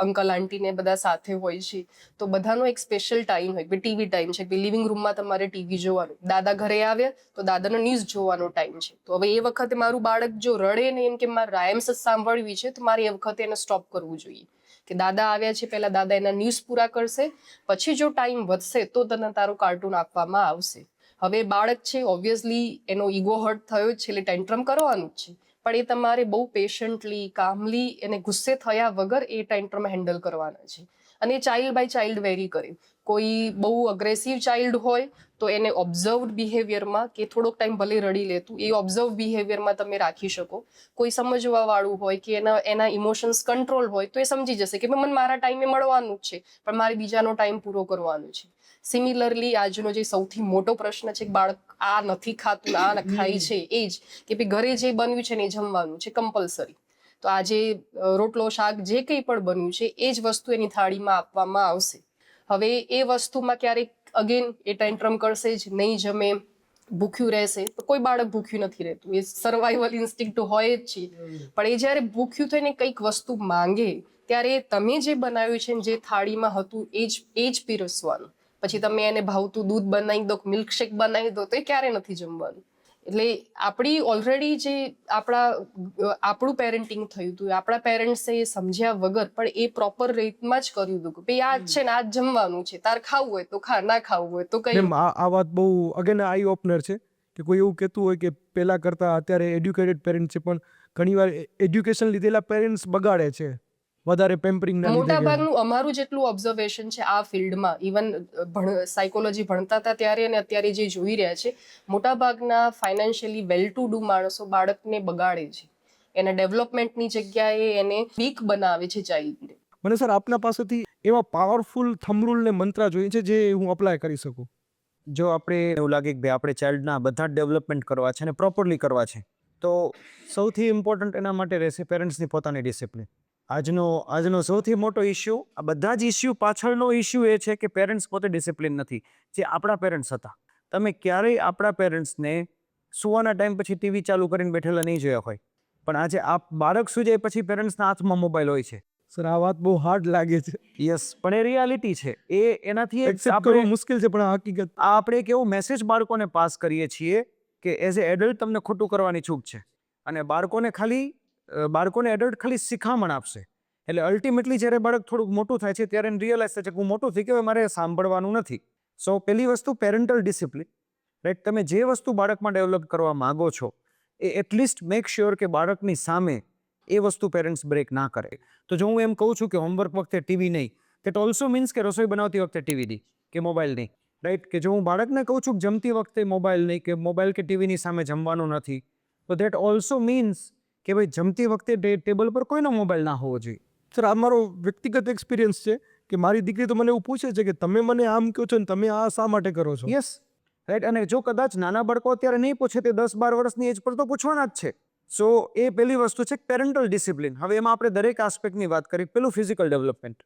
અંકલ આંટી ને બધા સાથે હોય છે તો બધાનો એક સ્પેશિયલ ટાઈમ હોય કે ટીવી ટાઈમ છે કે લિવિંગ રૂમમાં તમારે ટીવી જોવાનું, દાદા ઘરે આવ્યા તો દાદાનો ન્યૂઝ જોવાનો ટાઈમ છે. તો હવે એ વખતે મારું બાળક જો રડે ને એમ કે મારે રાયમ્સ જ સાંભળવી છે તો મારે એ વખતે એને સ્ટોપ કરવું જોઈએ કે દાદા આવ્યા છે, પહેલા દાદા એના ન્યૂઝ પૂરા કરશે, પછી જો ટાઈમ વધશે તો તને તારું કાર્ટૂન આપવામાં આવશે. હવે બાળક છે ઓબ્વિયસલી એનો ઈગો હર્ટ થયો છે એટલે ટેન્ટ્રમ કરવાનું જ છે, પણ એ તમારે બહુ પેશન્ટલી, કામલી એને ગુસ્સે થયા વગર એ ટેન્ટ્રમ હેન્ડલ કરવાના છે. અને એ ચાઇલ્ડ બાય ચાઇલ્ડ વેરી કરે. કોઈ બહુ અગ્રેસિવ ચાઇલ્ડ હોય તો એને ઓબ્ઝર્વડ બિહેવિયરમાં કે થોડોક ટાઈમ ભલે રડી લેતું, એ ઓબ્ઝર્વ બિહેવિયરમાં તમે રાખી શકો. કોઈ સમજવા વાળું હોય કે એના ઇમોશન્સ કંટ્રોલ હોય તો એ સમજી જશે કે મને મારા ટાઈમે મળવાનું જ છે પણ મારે બીજાનો ટાઈમ પૂરો કરવાનો છે. સિમિલરલી આજનો જે સૌથી મોટો પ્રશ્ન છે કે બાળક આ નથી ખાતું, આ ખાય છે, એ જ કે ભાઈ ઘરે જે બન્યું છે ને એ જમવાનું છે કમ્પલસરી. તો આજે રોટલો શાક જે કંઈ પણ બન્યું છે એ જ વસ્તુ એની થાળીમાં આપવામાં આવશે. હવે એ વસ્તુમાં ક્યારેક અગેન એ ટેન્ટ્રમ કરશે જ, નહીં જમે, ભૂખ્યું રહેશે. તો કોઈ બાળક ભૂખ્યું નથી રહેતું, એ સર્વાઈવલ ઇન્સ્ટિંક્ટ હોય જ છે. પણ એ જ્યારે ભૂખ્યું થઈને કંઈક વસ્તુ માંગે ત્યારે તમે જે બનાવ્યું છે જે થાળીમાં હતું એ જ પીરસવાનું. પછી તમે એને ભાવતું દૂધ બનાવી દો, મિલ્કશેક બનાવી દો તો એ ક્યારે નથી જમવાનું. એટલે આપણી ઓલરેડી જે આપણું પેરેન્ટિંગ થયું હતું, આપણા પેરેન્ટ્સે એ સમજ્યા વગર પણ એ પ્રોપર રીતમાં જ કર્યું હતું કે ભાઈ આ જ છે ને આ જ જમવાનું છે, તાર ખાવું હોય તો ખા, ના ખાવું હોય તો કઈ. આ વાત બહુ અગેન આઈ ઓપનર છે કે કોઈ એવું કહેતું હોય કે પહેલાં કરતાં અત્યારે એડ્યુકેટેડ પેરેન્ટ છે પણ ઘણીવાર એડ્યુકેશન લીધેલા પેરેન્ટ્સ બગાડે છે વધારે પેમ્પરિંગ ના મોટા લીધે ભાગનું અમારું જેટલું ઓબ્ઝર્વેશન છે આ ફિલ્ડમાં, ઇવન સાયકોલોજી ભણતા હતા ત્યારે અને અત્યારે જે જોઈ રહ્યા છે, મોટા ભાગના ફાઇનાન્શિયલી વેલ ટુ ડુ માણસો બાળકને બગાડે છે, એના ડેવલપમેન્ટની જગ્યાએ એને વીક બનાવે છે ચાઇલ્ડને. મને સર આપના પાસેથી એવા પાવરફુલ થંબ રૂલ ને મંત્ર જોઈએ છે જે હું અપ્લાય કરી શકું. જો આપણે એવું લાગે કે ભાઈ આપણે ચાઇલ્ડના બધા જ ડેવલપમેન્ટ કરવા છે અને પ્રોપરલી કરવા છે, તો સૌથી ઇમ્પોર્ટન્ટ એના માટે રહેશે પેરેન્ટ્સની પોતાની ડિસિપ્લિન. આજનો સૌથી મોટો ઇસ્યુ, આ બધા જ ઇસ્યુ પાછળનો ઇસ્યુ એ છે કે પેરેન્ટ્સ પોતે ડિસિપ્લિન નથી, જે આપણા પેરેન્ટ્સ હતા. તમે ક્યારેય આપણા પેરેન્ટ્સને સુવાના ટાઈમ પછી ટીવી ચાલુ કરીને બેઠેલા નહીં જોયા હોય, પણ આજે બાળક સુઈ જાય પછી પેરેન્ટ્સના હાથમાં મોબાઈલ હોય છે. સર આ વાત બહુ હાર્ડ લાગે છે, યસ, પણ એ રિયાલિટી છે. એનાથી એક્સેપ્ટ કરવું મુશ્કેલ છે, પણ આ હકીકત. આપણે એક એવો મેસેજ બાળકોને પાસ કરીએ છીએ કે એઝ એ એડલ્ટ તમને ખોટું કરવાની છૂટ છે, અને બાળકોને એડલ્ટ ખાલી શિખામણ આપશે. એટલે અલ્ટિમેટલી જ્યારે બાળક થોડુંક મોટું થાય છે ત્યારે એને રિયલાઇઝ થાય છે કે હું મોટું થઈ ગયો, મારે સાંભળવાનું નથી. સો પહેલી વસ્તુ પેરેન્ટલ ડિસિપ્લિન, રાઈટ. તમે જે વસ્તુ બાળકમાં ડેવલપ કરવા માંગો છો એ એટલીસ્ટ મેક શ્યોર કે બાળકની સામે એ વસ્તુ પેરેન્ટ્સ બ્રેક ના કરે. તો જો હું એમ કહું છું કે હોમવર્ક વખતે ટીવી નહીં, દેટ ઓલ્સો મીન્સ કે રસોઈ બનાવતી વખતે ટીવી નહીં કે મોબાઈલ નહીં, રાઈટ. કે જો હું બાળકને કહું છું કે જમતી વખતે મોબાઈલ નહીં કે મોબાઈલ કે ટીવીની સામે જમવાનું નથી, તો દેટ ઓલ્સો મીન્સ કે ભાઈ જમતી વખતે ટેબલ પર કોઈનો મોબાઈલ ના હોવો જોઈએ. સર આ મારો વ્યક્તિગત એક્સપિરિયન્સ છે કે મારી દીકરી તો મને એવું પૂછે છે કે તમે મને આમ કહો છો ને તમે આ શા માટે કરો છો. Yes, right. અને જો કદાચ નાના બાળકો અત્યારે નહીં પૂછે, તે 10-12 વર્ષની એજ પર તો પૂછવાના જ છે. સો એ પહેલી વસ્તુ છે પેરેન્ટલ ડિસિપ્લિન. હવે એમાં આપણે દરેક આસ્પેક્ટની વાત કરી. પેલું ફિઝિકલ ડેવલપમેન્ટ.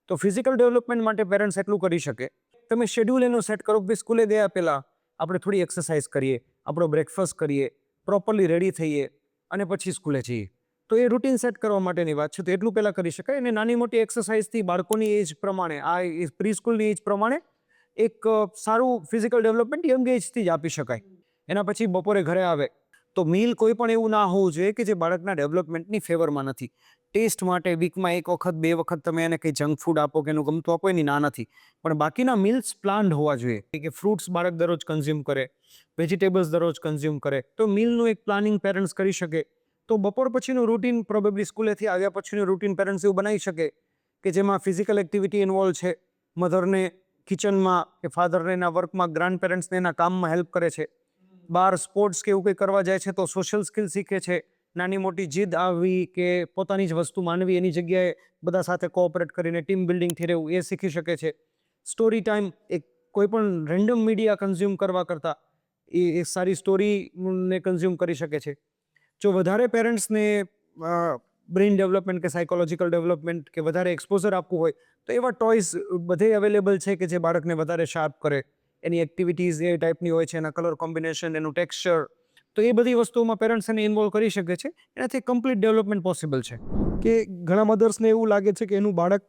તો ફિઝિકલ ડેવલપમેન્ટ માટે પેરેન્ટ્સ એટલું કરી શકે, તમે શેડ્યુલ એનું સેટ કરો કે સ્કૂલે ગયા પહેલાં આપણે થોડી એક્સરસાઇઝ કરીએ, આપણો બ્રેકફાસ્ટ કરીએ, પ્રોપરલી રેડી થઈએ અને પછી સ્કૂલે જઈએ. તો એ રૂટીન સેટ કરવા માટેની વાત છે, તો એટલું પહેલાં કરી શકાય. અને નાની મોટી એક્સરસાઇઝથી બાળકોની એજ પ્રમાણે, આ પ્રી સ્કૂલની એજ પ્રમાણે એક સારું ફિઝિકલ ડેવલપમેન્ટ યંગ એજથી જ આપી શકાય. એના પછી બપોરે ઘરે આવે તો મીલ કોઈ પણ એવું ના હોવું જોઈએ કે જે બાળકના ડેવલપમેન્ટની ફેવરમાં નથી. ટેસ્ટ માટે વીકમાં 1 વખત 2 વખત તમે એને કંઈ જંક ફૂડ આપો કે એનું ગમતું આપો, એની ના નથી, પણ બાકીના મીલ્સ પ્લાન્ડ હોવા જોઈએ. કે ફ્રૂટ્સ બાળક દરરોજ કન્ઝ્યુમ કરે, વેજીટેબલ્સ દરરોજ કન્ઝ્યુમ કરે, તો મીલનું એક પ્લાનિંગ પેરેન્ટ્સ કરી શકે. તો બપોર પછીનું રૂટીન, પ્રોબેબલી સ્કૂલેથી આવ્યા પછીનું રૂટીન પેરેન્ટ્સ એવું બનાવી શકે કે જેમાં ફિઝિકલ એક્ટિવિટી ઇન્વોલ્વ છે, મધરને કિચનમાં કે ફાધરને એના વર્કમાં, ગ્રાન્ડ પેરેન્ટ્સને એના કામમાં હેલ્પ કરે છે, બહાર સ્પોર્ટ્સ કે એવું કંઈ કરવા જાય છે તો સોશિયલ સ્કિલ શીખે છે, નાની મોટી જીદ આવવી કે પોતાની જ વસ્તુ માનવી એની જગ્યાએ બધા સાથે કોઓપરેટ કરીને ટીમ બિલ્ડિંગથી રહેવું એ શીખી શકે છે. સ્ટોરી ટાઈમ, એક કોઈ પણ રેન્ડમ મીડિયા કન્ઝ્યુમ કરવા કરતાં એ સારી સ્ટોરીને કન્ઝ્યુમ કરી શકે છે. જો વધારે પેરેન્ટ્સને બ્રેઇન ડેવલપમેન્ટ કે સાયકોલોજીકલ ડેવલપમેન્ટ કે વધારે એક્સપોઝર આપવું હોય તો એવા ટોયઝ બધે અવેલેબલ છે કે જે બાળકને વધારે શાર્પ કરે. એની એક્ટિવિટીઝ એ ટાઈપની હોય છે, એના કલર કોમ્બિનેશન, એનું ટેક્સચર, તો એ બધી વસ્તુઓમાં પેરેન્ટ્સ એને ઇન્વોલ્વ કરી શકે છે. એનાથી કમ્પ્લીટ ડેવલપમેન્ટ પોસિબલ છે. કે ઘણા મધર્સને એવું લાગે છે કે એનું બાળક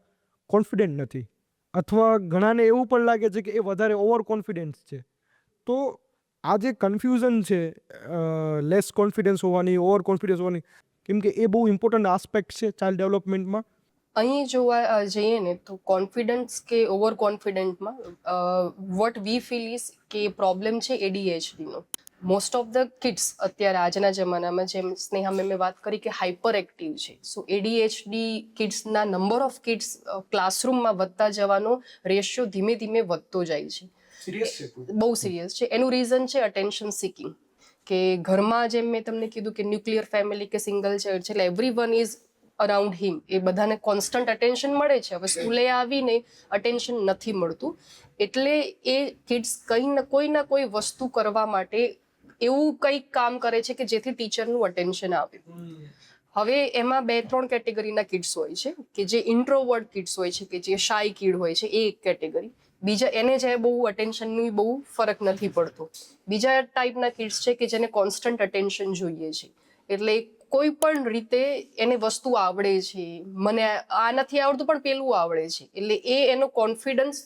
કોન્ફિડન્ટ નથી, અથવા ઘણાને એવું પણ લાગે છે કે એ વધારે ઓવર કોન્ફિડન્સ છે. તો આ જે કન્ફ્યુઝન છે લેસ કોન્ફિડન્સ હોવાની, ઓવર કોન્ફિડન્સ હોવાની, કેમ કે એ બહુ ઇમ્પોર્ટન્ટ આસ્પેક્ટ છે ચાઇલ્ડ ડેવલપમેન્ટમાં. અહીં જોવા જઈએ ને તો કોન્ફિડન્સ કે ઓવર કોન્ફિડન્ટમાં વોટ વી ફીલ ઇઝ કે પ્રોબ્લેમ છે ADHDનો. મોસ્ટ ઓફ ધ કિડ્સ અત્યારે આજના જમાનામાં, જેમ સ્નેહા મેમે વાત કરી કે હાઇપર એક્ટિવ છે, સો ADHD કિડ્સના નંબર ઓફ કિડ્સ ક્લાસરૂમમાં વધતા જવાનો રેશિયો ધીમે ધીમે વધતો જાય છે. બહુ સિરિયસ છે. એનું રીઝન છે અટેન્શન સિકિંગ. કે ઘરમાં જેમ મેં તમને કીધું કે ન્યુક્લિયર ફેમિલી કે સિંગલ ચાઇલ્ડ છે, એટલે એવરીવન ઇઝ અરાઉન્ડ હિમ, એ બધાને કોન્સ્ટન્ટ અટેન્શન મળે છે. હવે સ્કૂલે આવીને અટેન્શન નથી મળતું, એટલે એ કિડ્સ કોઈ ના કોઈ વસ્તુ કરવા માટે એવું કંઈક કામ કરે છે કે જેથી ટીચરનું અટેન્શન આવે. હવે એમાં 2-3 કેટેગરીના કિડ્સ હોય છે કે જે ઇન્ટ્રોવર્ટ કિડ્સ હોય છે, કે જે શાય કિડ હોય છે, એ એક કેટેગરી. બીજા એને જે બહુ અટેન્શનની બહુ ફરક નથી પડતો. બીજા ટાઈપના કિડ્સ છે કે જેને કોન્સ્ટન્ટ અટેન્શન જોઈએ છે, એટલે કોઈ પણ રીતે એને વસ્તુ આવડે છે, મને આ નથી આવડતું પણ પેલું આવડે છે, એટલે એ એનો confidence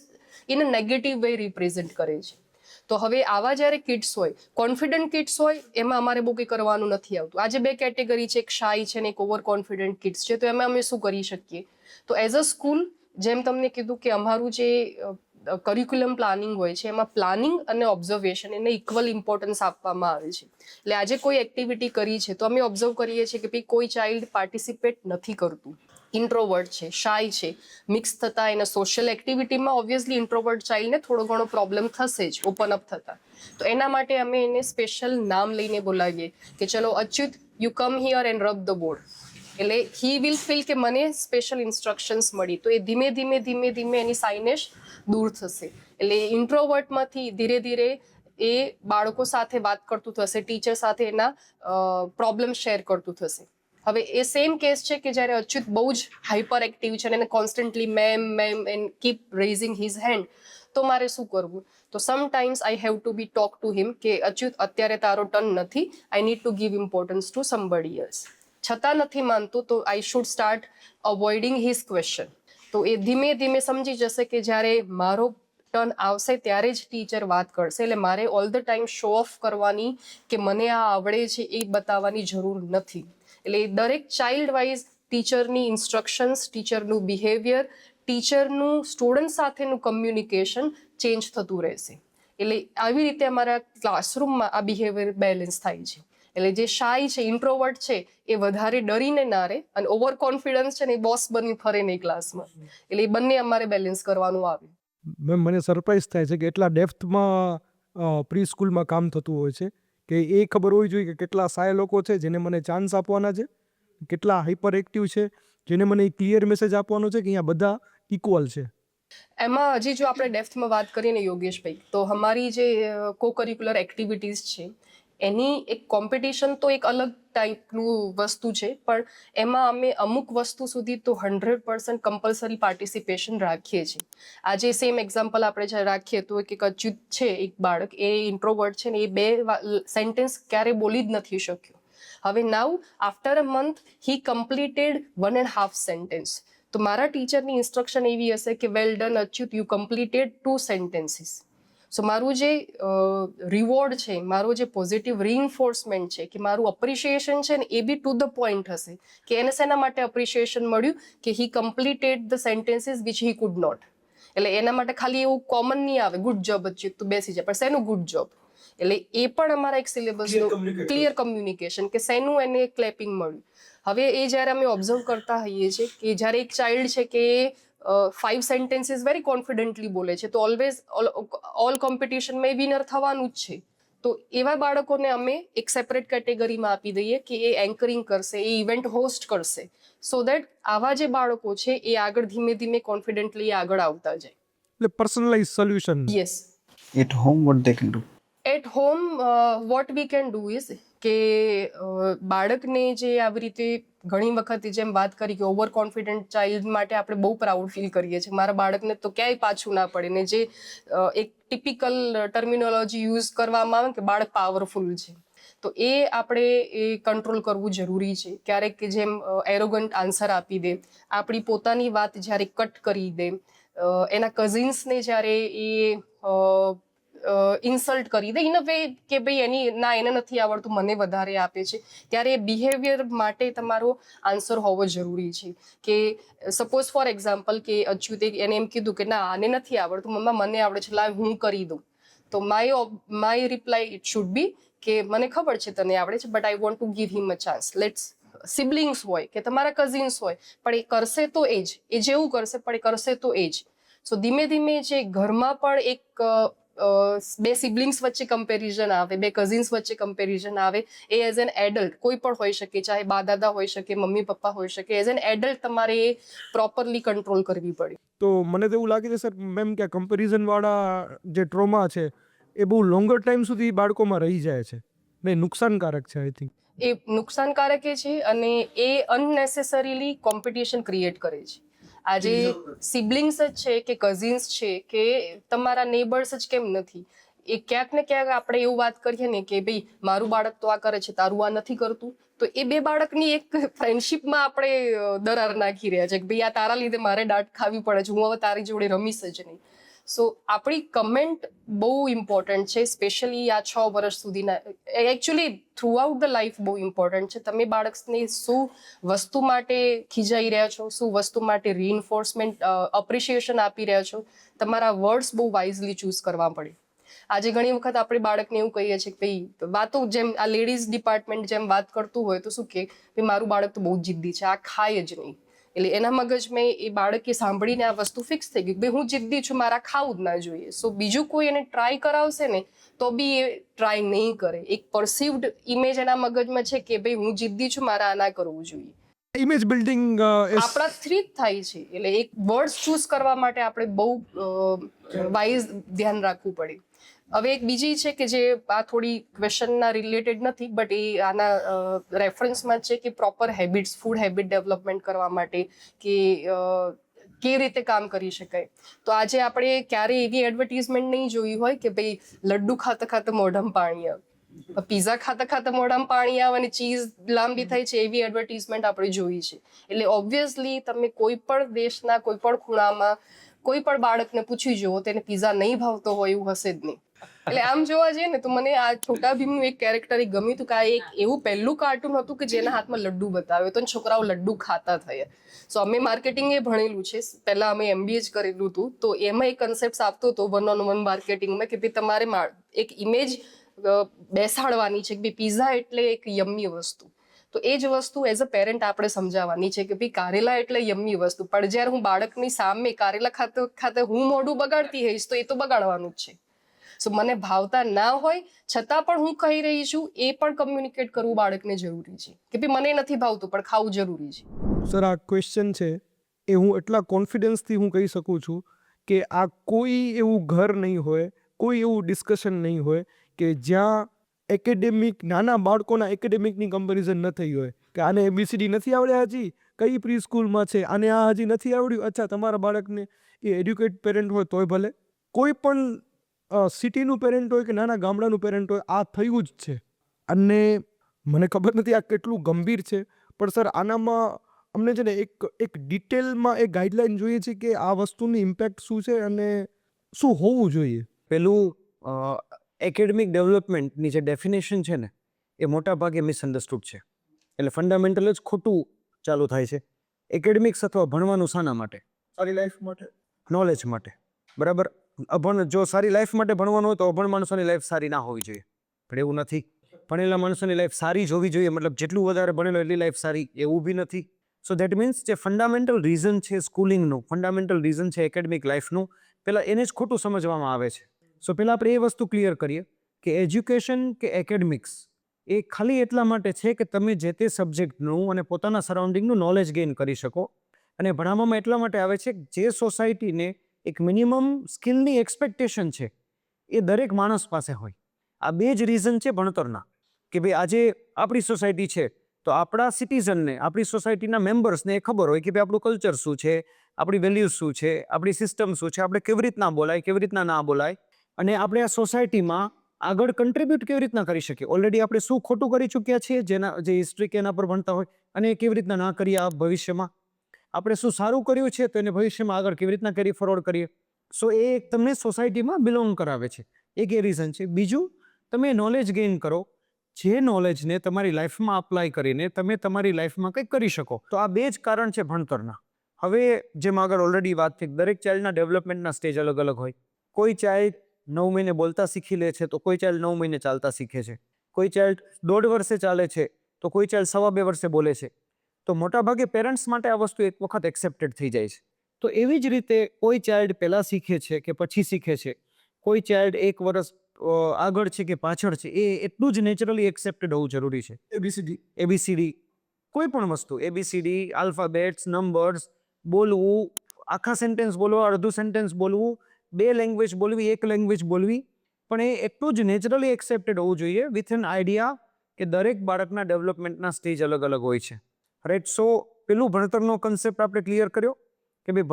in a negative way represent કરે છે. તો હવે આવા જ્યારે કિડ્સ હોય, કોન્ફિડન્ટ કિડ્સ હોય, એમાં અમારે બહુ કંઈ કરવાનું નથી આવતું. આજે 2 કેટેગરી છે, એક શાય છે ને એક ઓવર કોન્ફિડન્ટ કિડ્સ છે. તો એમાં અમે શું કરી શકીએ? તો એઝ અ સ્કૂલ, જેમ તમને કીધું કે અમારું જે કરિક્યુલમ પ્લાનિંગ હોય છે, એમાં પ્લાનિંગ અને ઓબ્ઝર્વેશન એને ઇક્વલ ઇમ્પોર્ટન્સ આપવામાં આવે છે. એટલે આજે કોઈ એક્ટિવિટી કરી છે તો અમે ઓબ્ઝર્વ કરીએ છીએ કે ભાઈ કોઈ ચાઇલ્ડ પાર્ટિસિપેટ નથી કરતું, ઇન્ટ્રોવર્ટ છે, શાય છે, મિક્સ થતા એના સોશિયલ એક્ટિવિટીમાં ઓબ્વિયસલી ઇન્ટ્રોવર્ટ ચાઇલ્ડને થોડો ઘણો પ્રોબ્લેમ થશે જ ઓપન અપ થતા. તો એના માટે અમે એને સ્પેશિયલ નામ લઈને બોલાવીએ કે ચલો Achyut, you come here and rub the board. એટલે હી વિલ ફીલ કે મને સ્પેશિયલ ઇન્સ્ટ્રક્શન્સ મળી, તો એ ધીમે ધીમે એની સાઇનેશ દૂર થશે. એટલે ઇન્ટ્રોવર્ટમાંથી ધીરે ધીરે એ બાળકો સાથે વાત કરતું થશે, ટીચર સાથે એના પ્રોબ્લેમ શેર કરતું થશે. હવે એ સેમ કેસ છે કે જ્યારે અચ્યુત બહુ જ હાઇપર એક્ટિવ છે અને એને constantly ma'am and keep raising his hand, તો મારે શું કરવું? તો sometimes I have to be talk to him કે અચ્યુત અત્યારે તારો ટર્ન નથી, I need to give importance to somebody else. છતાં નથી માનતું તો I should start avoiding his question. તો એ ધીમે ધીમે સમજી જશે કે જ્યારે મારો ટર્ન આવશે ત્યારે જ ટીચર વાત કરશે. એટલે મારે all the time show of કરવાની કે મને આ આવડે છે એ બતાવવાની જરૂર નથી. એટલે દરેક ચાઇલ્ડ વાઇઝ ટીચરની ઇન્સ્ટ્રક્શન્સ, ટીચરનું બિહેવિયર, ટીચરનું સ્ટુડન્ટ સાથેનું કમ્યુનિકેશન ચેન્જ થતું રહેશે. એટલે આવી રીતે અમારા ક્લાસરૂમમાં આ બિહેવિયર બેલેન્સ થાય છે. એટલે જે શાય છે, ઇન્ટ્રોવર્ટ છે, એ વધારે ડરીને ના રહે, અને ઓવર કોન્ફિડન્સ છે ને એ બોસ બની ફરે નહીં ક્લાસમાં. એટલે એ બંને અમારે બેલેન્સ કરવાનું આવે. મેમ મને સરપ્રાઈઝ થાય છે કે એટલા ડેપ્થમાં પ્રી સ્કૂલમાં કામ થતું હોય છે કે એ ખબર હોવી જોઈએ કે કેટલા સાય લોકો છે જેને મને ચાન્સ આપવાના છે, કેટલા હાઇપર એક્ટિવ છે જેને મને ક્લિયર મેસેજ આપવાનો છે કે અહીંયા બધા ઇક્વલ છે. એમાં હજી જો આપણે ડેપ્થમાં વાત કરીએ ને યોગેશભાઈ, તો અમારી જે કો કરિક્યુલર એક્ટિવિટીઝ છે એની એક કોમ્પિટિશન તો એક અલગ ટાઈપનું વસ્તુ છે, પણ એમાં અમે અમુક વસ્તુ સુધી તો 100% કમ્પલસરી પાર્ટિસિપેશન રાખીએ છીએ. આજે સેમ એક્ઝામ્પલ આપણે જ્યારે રાખીએ તો એક અચ્યુત છે, એક બાળક, એ ઇન્ટ્રોવર્ટ છે ને એ 2 સેન્ટેન્સ ક્યારે બોલી જ નથી શક્યો. હવે now after a month he completed 1.5 sentence. તો મારા ટીચરની ઇન્સ્ટ્રક્શન એવી હશે કે well done Achyut, you completed 2 sentences. So મારું જે રિવોર્ડ છે, મારું જે પોઝિટિવ રીઇન્ફોર્સમેન્ટ છે, કે મારું અપ્રિશિએશન છે ને એ બી ટુ ધ પોઈન્ટ હશે કે એને શેના માટે અપ્રિશિએશન મળ્યું કે he completed the sentences which he could not. એટલે એના માટે ખાલી એવું કોમન નહીં આવે ગુડ જોબ અચ્યુત, તું બેસી જાય, પણ શેનું ગુડ જોબ? એટલે એ પણ અમારા એક સિલેબસનું ક્લિયર કમ્યુનિકેશન કે શેનું એને ક્લેપિંગ મળ્યું. હવે એ જ્યારે અમે ઓબ્ઝર્વ કરતા હોઈએ છીએ કે જ્યારે એક ચાઇલ્ડ છે કે 5 સેન્ટેન્સીસ વેરી કોન્ફિડન્ટલી બોલે છે, તો ઓલવેઝ ઓલ કોમ્પિટિશનમાં એ વિનર થવાનું જ છે. તો એવા બાળકોને અમે એક સેપરેટ કેટેગરીમાં આપી દઈએ કે એ એન્કરિંગ કરશે, એ ઇવેન્ટ હોસ્ટ કરશે, સો દેટ આવા જે બાળકો છે એ આગળ ધીમે ધીમે કોન્ફિડન્ટલી આગળ આવતા જાય. એટલે personalize solution. Yes. At home, what they can do? At home what we can do is કે બાળકને જે આવી રીતે ઘણી વખત જેમ વાત કરી કે ઓવર કોન્ફિડન્ટ ચાઇલ્ડ માટે આપણે બહુ પ્રાઉડ ફીલ કરીએ છીએ, મારા બાળકને તો ક્યાંય પાછું ના પડે, ને જે એક ટિપિકલ ટર્મિનોલોજી યુઝ કરવામાં આવે કે બાળક પાવરફુલ છે, તો એ આપણે એ કંટ્રોલ કરવું જરૂરી છે. ક્યારેક જેમ એરોગન્ટ આન્સર આપી દે, આપણી પોતાની વાત જ્યારે કટ કરી દે, એના કઝિન્સને જ્યારે એ ઇન્સલ્ટ કરી દે ઇન અ વે કે ભાઈ એની ના એને નથી આવડતું, મને વધારે આપે છે, ત્યારે એ બિહેવિયર માટે તમારો આન્સર હોવો જરૂરી છે. કે સપોઝ ફોર એક્ઝામ્પલ કે અચ્યુતે એને એમ કીધું કે ના આને નથી આવડતું, મમ્મા મને આવડે છે, લાવ હું કરી દઉં. તો my reply it should be કે મને ખબર છે તને આવડે છે, but I want to give him a chance. Let's siblings હોય કે તમારા કઝિન્સ હોય, પણ એ કરશે તો એ જેવું કરશે પણ એ કરશે તો એ જ. સો ધીમે ધીમે જે ઘરમાં પણ એક 2 સિબલિંગ્સ વચ્ચે કમ્પેરિઝન આવે, 2 કઝિન્સ વચ્ચે કમ્પેરિઝન આવે, એ એઝ એન એડલ્ટ કોઈ પણ હોઈ શકે, ચાહે બા દાદા હોઈ શકે, મમ્મી પપ્પા હોઈ શકે, એઝ એન એડલ્ટ તમારે એ પ્રોપરલી કંટ્રોલ કરવી પડે. તો મને તો એવું લાગે છે સર મેમ કે કમ્પેરિઝન વાળા જે ટ્રોમા છે એ બહુ લોંગર ટાઈમ સુધી બાળકોમાં રહી જાય છે ને નુકસાનકારક છે. આઈ થિંક એ નુકસાનકારક છે અને એ અનનેસેસરીલી કોમ્પિટિશન ક્રિએટ કરે છે. આજે સિબલિંગ્સ જ છે કે કઝિન્સ છે કે તમારા નેબર્સ જ કેમ નથી, એ ક્યાંક ને ક્યાંક આપણે એવું વાત કરીએ ને કે ભાઈ મારું બાળક તો આ કરે છે, તારું આ નથી કરતું, તો એ 2 બાળકની એક ફ્રેન્ડશિપમાં આપણે દરાર નાખી રહ્યા છે કે ભાઈ આ તારા લીધે મારે દાટ ખાવી પડે છે, હું હવે તારી જોડે રમીશ જ નહીં. સો આપણી કમેન્ટ બહુ ઇમ્પોર્ટન્ટ છે, સ્પેશિયલી આ 6 વર્ષ સુધીના, actually through out the life બહુ ઇમ્પોર્ટન્ટ છે. તમે બાળકને શું વસ્તુ માટે ખીજાઈ રહ્યા છો, શું વસ્તુ માટે રીઇન્ફોર્સમેન્ટ અપ્રિશિએશન આપી રહ્યા છો, તમારા વર્ડ્સ બહુ વાઇઝલી ચૂઝ કરવા પડે. આજે ઘણી વખત આપણે બાળકને એવું કહીએ છીએ કે ભાઈ વાતો જેમ આ લેડીઝ ડિપાર્ટમેન્ટ જેમ વાત કરતું હોય તો શું કે ભાઈ મારું બાળક તો બહુ જિદ્દી છે, આ ખાય જ નહીં, એટલે એના મગજમાં એ બાળકે સાંભળીને આ વસ્તુ ફિક્સ થઈ ગઈ કે ભાઈ હું જિદ્દી છું, મારા ખાવું જ ના જોઈએ. સો બીજું કોઈ એને ટ્રાય કરાવશે ને તો બી એ ટ્રાય નહીં કરે. એક પરસીવ્ડ ઇમેજ એના મગજમાં છે કે ભાઈ હું જિદ્દી છું, મારા આ ના કરવું જોઈએ. ઇમેજ બિલ્ડિંગ આપણાથી જ થાય છે. એટલે એક વર્ડ્સ ચૂઝ કરવા માટે આપણે બહુ વાઇઝ ધ્યાન રાખવું પડે. હવે એક બીજી છે કે જે આ થોડી ક્વેશ્ચનના રિલેટેડ નથી, બટ એ આના રેફરન્સમાં છે કે proper habits, food habit development કરવા માટે કે કેવી રીતે કામ કરી શકાય. તો આજે આપણે ક્યારેય એવી એડવર્ટિઝમેન્ટ નહીં જોઈ હોય કે ભાઈ લડ્ડુ ખાતા ખાતા મોઢામાં પાણી આવે, પીઝા ખાતા ખાતા મોઢામાં પાણી આવે અને ચીઝ લાંબી થાય છે, એવી એડવર્ટિઝમેન્ટ આપણે જોઈ છે. એટલે ઓબ્વિયસલી તમે કોઈ પણ દેશના કોઈ પણ ખૂણામાં કોઈ પણ બાળકને પૂછી જુઓ તેને પીઝા નહીં ભાવતો હોય એવું હશે જ નહીં. એટલે આમ જોવા જઈએ ને તો મને આ છોટા ભીમનું એક કેરેક્ટર ગમ્યું હતું કે આ એક એવું પહેલું કાર્ટૂન હતું કે જેના હાથમાં લડ્ડુ બતાવ્યો હતો અને છોકરાઓ લડ્ડુ ખાતા થયા. સો અમે માર્કેટિંગ એ ભણેલું છે, પહેલા અમે MBA જ કરેલું હતું, તો એમાં એક કન્સેપ્ટ આપતો હતો 1-on-1 માર્કેટિંગમાં કે ભાઈ તમારે એક ઇમેજ બેસાડવાની છે કે ભાઈ પીઝા એટલે એક યમ્મી વસ્તુ. તો એ જ વસ્તુ એઝ અ પેરેન્ટ આપણે સમજાવવાની છે કે ભાઈ કારેલા એટલે યમ્મી વસ્તુ, પણ જ્યારે હું બાળકની સામે કારેલા ખાતે ખાતે હું મોઢું બગાડતી હઈશ તો એ તો બગાડવાનું જ છે. સો મને ભાવતા ના હોય છતાં પણ હું કહી રહી છું એ પણ કમ્યુનિકેટ કરવું બાળકને જરૂરી છે કે ભાઈ મને નથી ભાવતું પણ ખાવું જરૂરી છે. સર આ ક્વેશ્ચન છે એ હું એટલા કોન્ફિડન્સથી હું કહી શકું છું કે આ કોઈ એવું ઘર નહીં હોય, કોઈ એવું ડિસ્કશન નહીં હોય કે જ્યાં એકેડેમિક નાના બાળકોના એકેડેમિકની કમ્પેરિઝન ન થઈ હોય કે આને ABCD નથી આવડ્યા, હજી કઈ પ્રી સ્કૂલમાં છે, આને આ હજી નથી આવડ્યું, અચ્છા તમારા બાળકને એ એડ્યુકેટ પેરેન્ટ હોય તોય ભલે, કોઈ પણ સિટીનું પેરેન્ટ હોય કે નાના ગામડાનું પેરેન્ટ હોય, આ થયું જ છે. અને મને ખબર નથી આ કેટલું ગંભીર છે, પણ સર આનામાં અમને છે ને એક ડિટેલમાં એક ગાઈડલાઈન જોઈએ છે કે આ વસ્તુની ઇમ્પેક્ટ શું છે અને શું હોવું જોઈએ. પેલું એકેડમિક ડેવલપમેન્ટની જે ડેફિનેશન છે ને એ મોટા ભાગે મિસઅન્ડરસ્ટુડ છે. એટલે ફંડામેન્ટલ જ ખોટું ચાલુ થાય છે. એકેડમિક્સ અથવા ભણવાનું શાના માટે? સારી લાઈફ માટે, નોલેજ માટે, બરાબર. જો સારી લાઈફ માટે ભણવાનું હોય તો અભણ માણસોની લાઈફ સારી ના હોવી જોઈએ, પણ એવું નથી. ભણેલા માણસોની લાઈફ સારી જ હોવી જોઈએ, મતલબ જેટલું વધારે ભણેલો એટલી લાઈફ સારી, એવું બી નથી. સો દેટ મીન્સ જે ફંડામેન્ટલ રીઝન છે સ્કૂલિંગનું, ફંડામેન્ટલ રીઝન છે એકેડમિક લાઈફનું, પહેલાં એને જ ખોટું સમજવામાં આવે છે. સો પહેલાં આપણે એ વસ્તુ ક્લિયર કરીએ કે એજ્યુકેશન કે એકેડમિક્સ એ ખાલી એટલા માટે છે કે તમે જે તે સબ્જેક્ટનું અને પોતાના સરાઉન્ડિંગનું નોલેજ ગેઇન કરી શકો. અને ભણાવવામાં એટલા માટે આવે છે કે જે સોસાયટીને એક મિનિમમ સ્કિલની એક્સપેક્ટેશન છે એ દરેક માણસ પાસે હોય. આ બે જ રીઝન છે ભણતરના, કે ભાઈ આજે આપણી સોસાયટી છે તો આપણા સિટીઝનને, આપણી સોસાયટીના મેમ્બર્સને એ ખબર હોય કે ભાઈ આપણું કલ્ચર શું છે, આપણી વેલ્યુઝ શું છે, આપણી સિસ્ટમ શું છે, આપણે કેવી રીતના બોલાય, કેવી રીતના ના બોલાય, અને આપણે આ સોસાયટીમાં આગળ કન્ટ્રીબ્યુટ કેવી રીતના કરી શકીએ. ઓલરેડી આપણે શું ખોટું કરી ચૂક્યા છીએ જે હિસ્ટ્રી કે એના પર ભણતા હોય, અને કેવી રીતના ના કરીએ આ ભવિષ્યમાં. આપણે શું સારું કર્યું છે તો એને ભવિષ્યમાં આગળ કેવી રીતના કેરી ફોરવર્ડ કરીએ. સો એ તમને સોસાયટીમાં બિલોંગ કરાવે છે, એક એ રીઝન છે. બીજું, તમે નોલેજ ગેઇન કરો, જે નોલેજને તમારી લાઈફમાં અપ્લાય કરીને તમે તમારી લાઈફમાં કંઈક કરી શકો. તો આ બે જ કારણ છે ભણતરના. હવે જેમ આગળ ઓલરેડી વાત થઈ, દરેક ચાઇલ્ડના ડેવલપમેન્ટના સ્ટેજ અલગ અલગ હોય. કોઈ ચાઇલ્ડ 9 મહિને બોલતા શીખી લે છે તો કોઈ ચાઇલ્ડ 9 મહિને ચાલતા શીખે છે. કોઈ ચાઇલ્ડ 1.5 વર્ષે ચાલે છે તો કોઈ ચાઇલ્ડ 2.5 વર્ષે બોલે છે. તો મોટાભાગે પેરેન્ટ્સ માટે આ વસ્તુ એક વખત એક્સેપ્ટેડ થઈ જાય છે. તો એવી જ રીતે કોઈ ચાઇલ્ડ પહેલાં શીખે છે કે પછી શીખે છે, કોઈ ચાઇલ્ડ 1 વર્ષ આગળ છે કે પાછળ છે, એ એટલું જ નેચરલી એક્સેપ્ટેડ હોવું જરૂરી છે. ABCD કોઈ પણ વસ્તુ, ABCD, આલ્ફાબેટ્સ, નંબર્સ બોલવું, આખા સેન્ટેન્સ બોલવા, અડધું સેન્ટેન્સ બોલવું, 2 લેંગ્વેજ બોલવી, 1 લેંગ્વેજ બોલવી, પણ એ એટલું જ નેચરલી એક્સેપ્ટેડ હોવું જોઈએ વિથ એન આઈડિયા કે દરેક બાળકના ડેવલપમેન્ટના સ્ટેજ અલગ અલગ હોય છે. રાઈટ. સો પેલું ભણતરનો કન્સેપ્ટ આપણે ક્લિયર કર્યો કે ભાઈ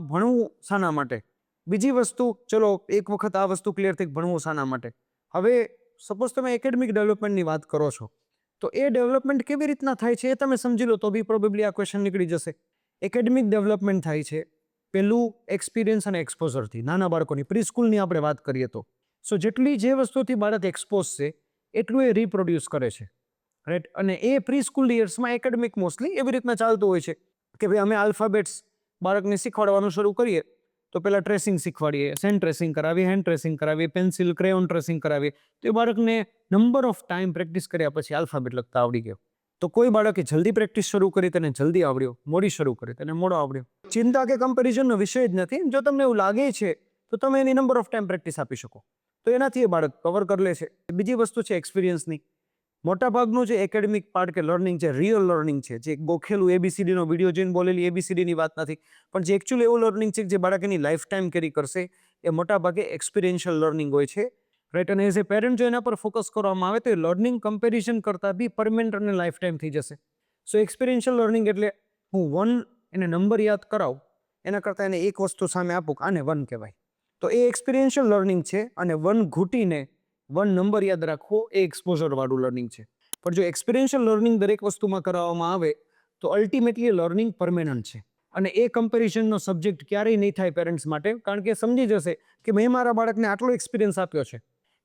ભણવું શાના માટે. બીજી વસ્તુ, ચલો એક વખત આ વસ્તુ ક્લિયર થઈ ભણવું શાના માટે. હવે સપોઝ તમે એકેડમિક ડેવલપમેન્ટની વાત કરો છો તો એ ડેવલપમેન્ટ કેવી રીતના થાય છે એ તમે સમજી લો તો બી પ્રોબેબલી આ ક્વેશ્ચન નીકળી જશે. એકેડમિક ડેવલપમેન્ટ થાય છે પેલું એક્સપિરિયન્સ અને એક્સપોઝરથી. નાના બાળકોની પ્રી સ્કૂલની આપણે વાત કરીએ તો સો જેટલી જે વસ્તુથી બાળક એક્સપોઝ છે એટલું એ રીપ્રોડ્યુસ કરે છે. રાઈટ. અને એ પ્રી સ્કૂલ યર્સમાં એકેડમિક મોસ્ટલી એવી રીતના ચાલતું હોય છે કે ભાઈ અમે આલ્ફાબેટ્સ બાળકને શીખવાડવાનું શરૂ કરીએ તો પહેલાં ટ્રેસિંગ શીખવાડીએ, સેન્ડ ટ્રેસિંગ કરાવીએ, હેન્ડ ટ્રેસિંગ કરાવીએ, પેન્સિલ ક્રેયોન ટ્રેસિંગ કરાવીએ, તો એ બાળકને નંબર ઓફ ટાઈમ પ્રેક્ટિસ કર્યા પછી આલ્ફાબેટ લખતા આવડી ગયો. તો કોઈ બાળકે જલ્દી પ્રેક્ટિસ શરૂ કરી તેને જલ્દી આવડ્યો, મોડી શરૂ કરી તેને મોડો આવડ્યો. ચિંતા કે કમ્પેરિઝનનો વિષય જ નથી. જો તમને એવું લાગે છે તો તમે એની નંબર ઓફ ટાઈમ પ્રેક્ટિસ આપી શકો, તો એનાથી એ બાળક કવર કરી લે છે. બીજી વસ્તુ છે એક્સપિરિયન્સની. મોટાભાગનું જે એકેડેમિક પાર્ટ કે લર્નિંગ છે, રિયલ લર્નિંગ છે, જે ગોખેલું ABCDનો વિડીયો જોઈને બોલેલી ABCDની વાત નથી, પણ જે એકચ્યુઅલી એવું લર્નિંગ છે જે બાળક એની લાઈફ ટાઈમ કેરી કરશે, એ મોટાભાગે એક્સપિરિયન્શિયલ લર્નિંગ હોય છે, રાઈટ. અને એઝ એ પેરેન્ટ જો એના પર ફોકસ કરવામાં આવે તો એ લર્નિંગ કમ્પેરિઝન કરતાં બી પરમેનન્ટ અને લાઈફ ટાઈમ થઈ જશે. સો એક્સપિરિયન્શિયલ લર્નિંગ એટલે હું એને નંબર યાદ કરાવું એના કરતાં એને એક વસ્તુ સામે આપું, આને 1 કહેવાય. તો એ એક્સપિરિયન્શિયલ લર્નિંગ છે, અને 1 ઘૂંટીને 1 નંબર યાદ રાખવો એ એક્સપોઝરવાળું લર્નિંગ છે. પણ જો એક્સપિરિયન્શિયલ લર્નિંગ દરેક વસ્તુમાં કરાવવામાં આવે તો અલ્ટિમેટલી લર્નિંગ પરમેનન્ટ છે. અને એ કમ્પેરિઝનનો સબ્જેક્ટ ક્યારેય નહીં થાય પેરેન્ટ્સ માટે, કારણ કે સમજી જશે કે મેં મારા બાળકને આટલો એક્સપિરિયન્સ આપ્યો છે,